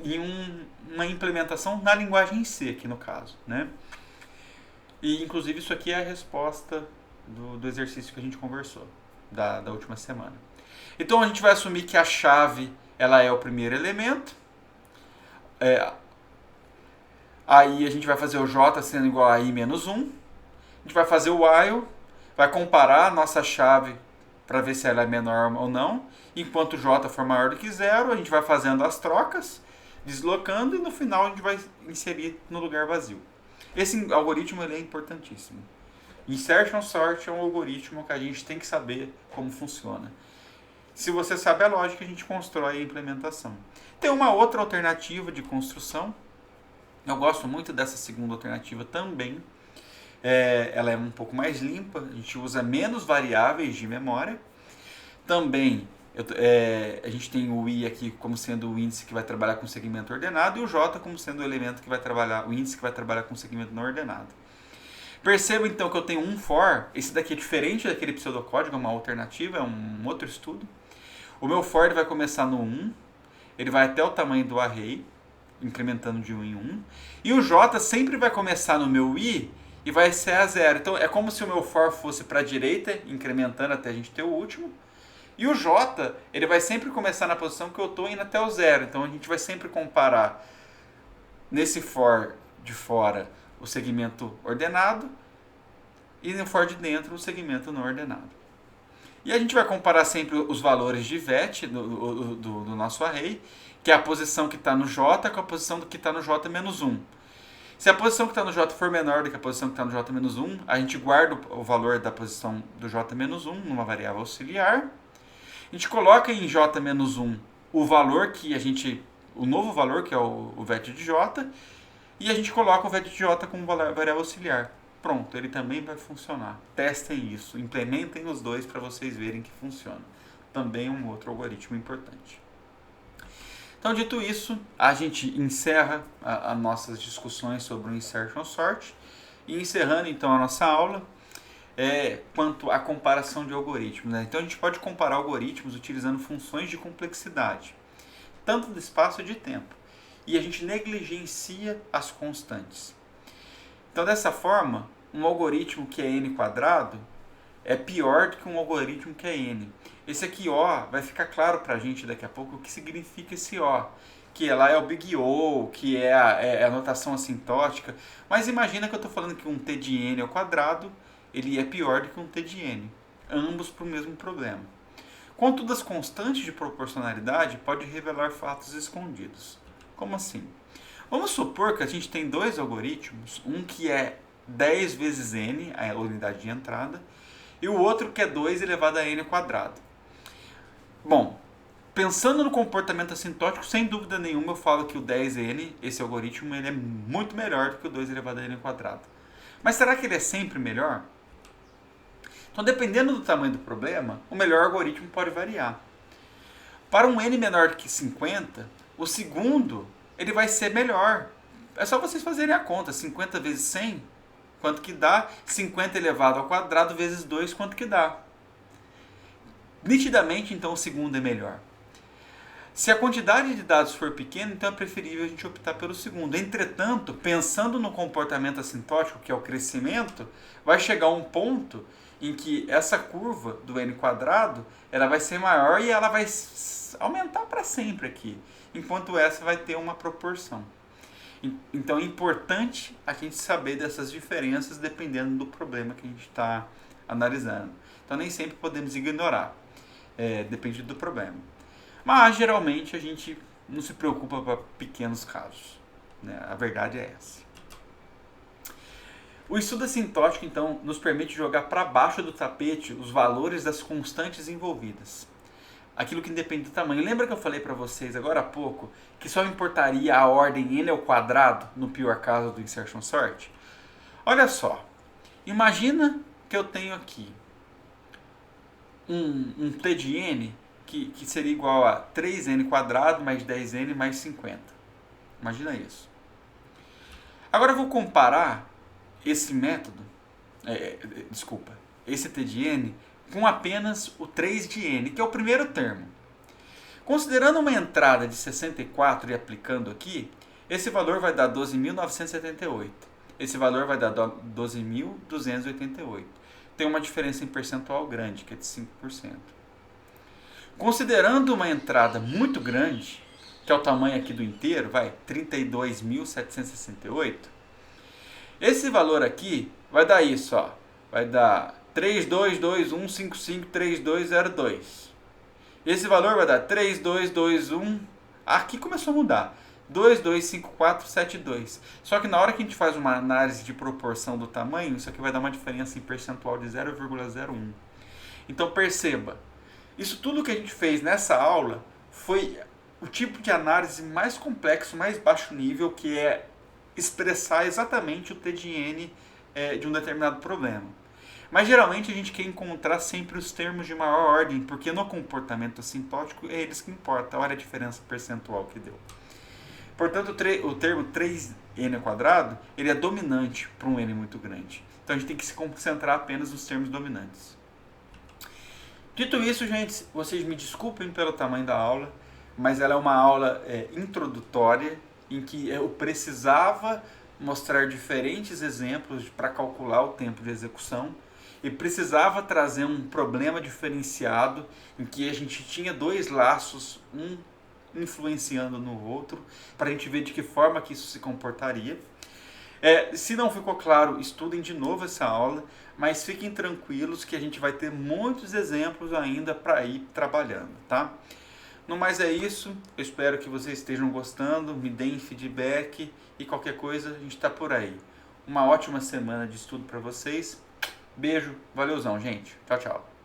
em uma implementação na linguagem C, aqui no caso. Né? E, inclusive, isso aqui é a resposta do exercício que a gente conversou, da última semana. Então, a gente vai assumir que a chave ela é o primeiro elemento. Aí, a gente vai fazer o j sendo igual a i menos 1. A gente vai fazer o while, vai comparar a nossa chave para ver se ela é menor ou não. Enquanto o j for maior do que 0, a gente vai fazendo as trocas, deslocando, e no final a gente vai inserir no lugar vazio. Esse algoritmo ele é importantíssimo. Insertion sort é um algoritmo que a gente tem que saber como funciona. Se você sabe a lógica, a gente constrói a implementação. Tem uma outra alternativa de construção. Eu gosto muito dessa segunda alternativa também. Ela é um pouco mais limpa. A gente usa menos variáveis de memória. Também A gente tem o I aqui como sendo o índice que vai trabalhar com segmento ordenado e o J como sendo o elemento que vai trabalhar, o índice que vai trabalhar com segmento não ordenado. Perceba então que eu tenho um for, esse daqui é diferente daquele pseudocódigo, é uma alternativa, é um outro estudo. O meu for ele vai começar no 1, ele vai até o tamanho do array, incrementando de 1 em 1. E o J sempre vai começar no meu I e vai ser a 0. Então é como se o meu for fosse para a direita, incrementando até a gente ter o último. E o J, ele vai sempre começar na posição que eu estou indo até o 0. Então a gente vai sempre comparar nesse for de fora o segmento ordenado e no for de dentro o segmento não ordenado. E a gente vai comparar sempre os valores de vet do nosso array, que é a posição que está no J com a posição que está no J menos 1. Se a posição que está no J for menor do que a posição que está no J menos 1, a gente guarda o valor da posição do J menos 1 numa variável auxiliar. A gente coloca em J menos 1 o valor que a gente, o novo valor que é o vet de J, e a gente coloca o vet de J como variável auxiliar. Pronto, ele também vai funcionar. Testem isso, implementem os dois para vocês verem que funciona. Também um outro algoritmo importante. Então, dito isso, a gente encerra as nossas discussões sobre o Insertion Sort. E encerrando então a nossa aula, quanto à comparação de algoritmos. Né? Então, a gente pode comparar algoritmos utilizando funções de complexidade, tanto de espaço e de tempo. E a gente negligencia as constantes. Então, dessa forma, um algoritmo que é n quadrado é pior do que um algoritmo que é n. Esse aqui, O, vai ficar claro para a gente daqui a pouco o que significa esse O. Que lá é o Big O, que é a notação assintótica. Mas imagina que eu estou falando que um t de n ao quadrado ele é pior do que um t de n. Ambos para o mesmo problema. Contudo, as constantes de proporcionalidade podem revelar fatos escondidos. Como assim? Vamos supor que a gente tem dois algoritmos, um que é 10 vezes n, a unidade de entrada, e o outro que é 2 elevado a n ao quadrado. Bom, pensando no comportamento assintótico, sem dúvida nenhuma eu falo que o 10n, esse algoritmo, ele é muito melhor do que o 2 elevado a n ao quadrado. Mas será que ele é sempre melhor? Então, dependendo do tamanho do problema, o melhor algoritmo pode variar. Para um n menor que 50, o segundo ele vai ser melhor. É só vocês fazerem a conta. 50 vezes 100, quanto que dá? 50 elevado ao quadrado vezes 2, quanto que dá? Nitidamente, então, o segundo é melhor. Se a quantidade de dados for pequena, então é preferível a gente optar pelo segundo. Entretanto, pensando no comportamento assintótico, que é o crescimento, vai chegar um ponto em que essa curva do n quadrado ela vai ser maior e ela vai aumentar para sempre aqui, enquanto essa vai ter uma proporção. Então é importante a gente saber dessas diferenças dependendo do problema que a gente está analisando. Então nem sempre podemos ignorar, depende do problema. Mas geralmente a gente não se preocupa para pequenos casos, né? A verdade é essa. O estudo assintótico, então, nos permite jogar para baixo do tapete os valores das constantes envolvidas. Aquilo que independe do tamanho. Lembra que eu falei para vocês agora há pouco que só importaria a ordem n ao quadrado no pior caso do insertion sort? Olha só, imagina que eu tenho aqui um t de n que seria igual a 3n quadrado mais 10n mais 50. Imagina isso. Agora eu vou comparar esse método, esse t de n, com apenas o 3 de n, que é o primeiro termo. Considerando uma entrada de 64 e aplicando aqui, esse valor vai dar 12.978. Esse valor vai dar 12.288. Tem uma diferença em percentual grande, que é de 5%. Considerando uma entrada muito grande, que é o tamanho aqui do inteiro, 32.768, esse valor aqui vai dar isso, ó, vai dar 3221553202. Esse valor vai dar 3221, aqui começou a mudar, 225472. Só que na hora que a gente faz uma análise de proporção do tamanho, isso aqui vai dar uma diferença em percentual de 0,01. Então perceba, isso tudo que a gente fez nessa aula foi o tipo de análise mais complexo, mais baixo nível, que é expressar exatamente o t de n de um determinado problema. Mas geralmente a gente quer encontrar sempre os termos de maior ordem, porque no comportamento assintótico é eles que importam, olha a diferença percentual que deu. Portanto, o termo 3n², ele é dominante para um n muito grande. Então a gente tem que se concentrar apenas nos termos dominantes. Dito isso, gente, vocês me desculpem pelo tamanho da aula, mas ela é uma aula introdutória, em que eu precisava mostrar diferentes exemplos para calcular o tempo de execução e precisava trazer um problema diferenciado em que a gente tinha dois laços, um influenciando no outro, para a gente ver de que forma que isso se comportaria. Se não ficou claro, estudem de novo essa aula, mas fiquem tranquilos que a gente vai ter muitos exemplos ainda para ir trabalhando, tá? No mais é isso, eu espero que vocês estejam gostando, me deem feedback e qualquer coisa a gente está por aí. Uma ótima semana de estudo para vocês, beijo, valeuzão gente, tchau, tchau.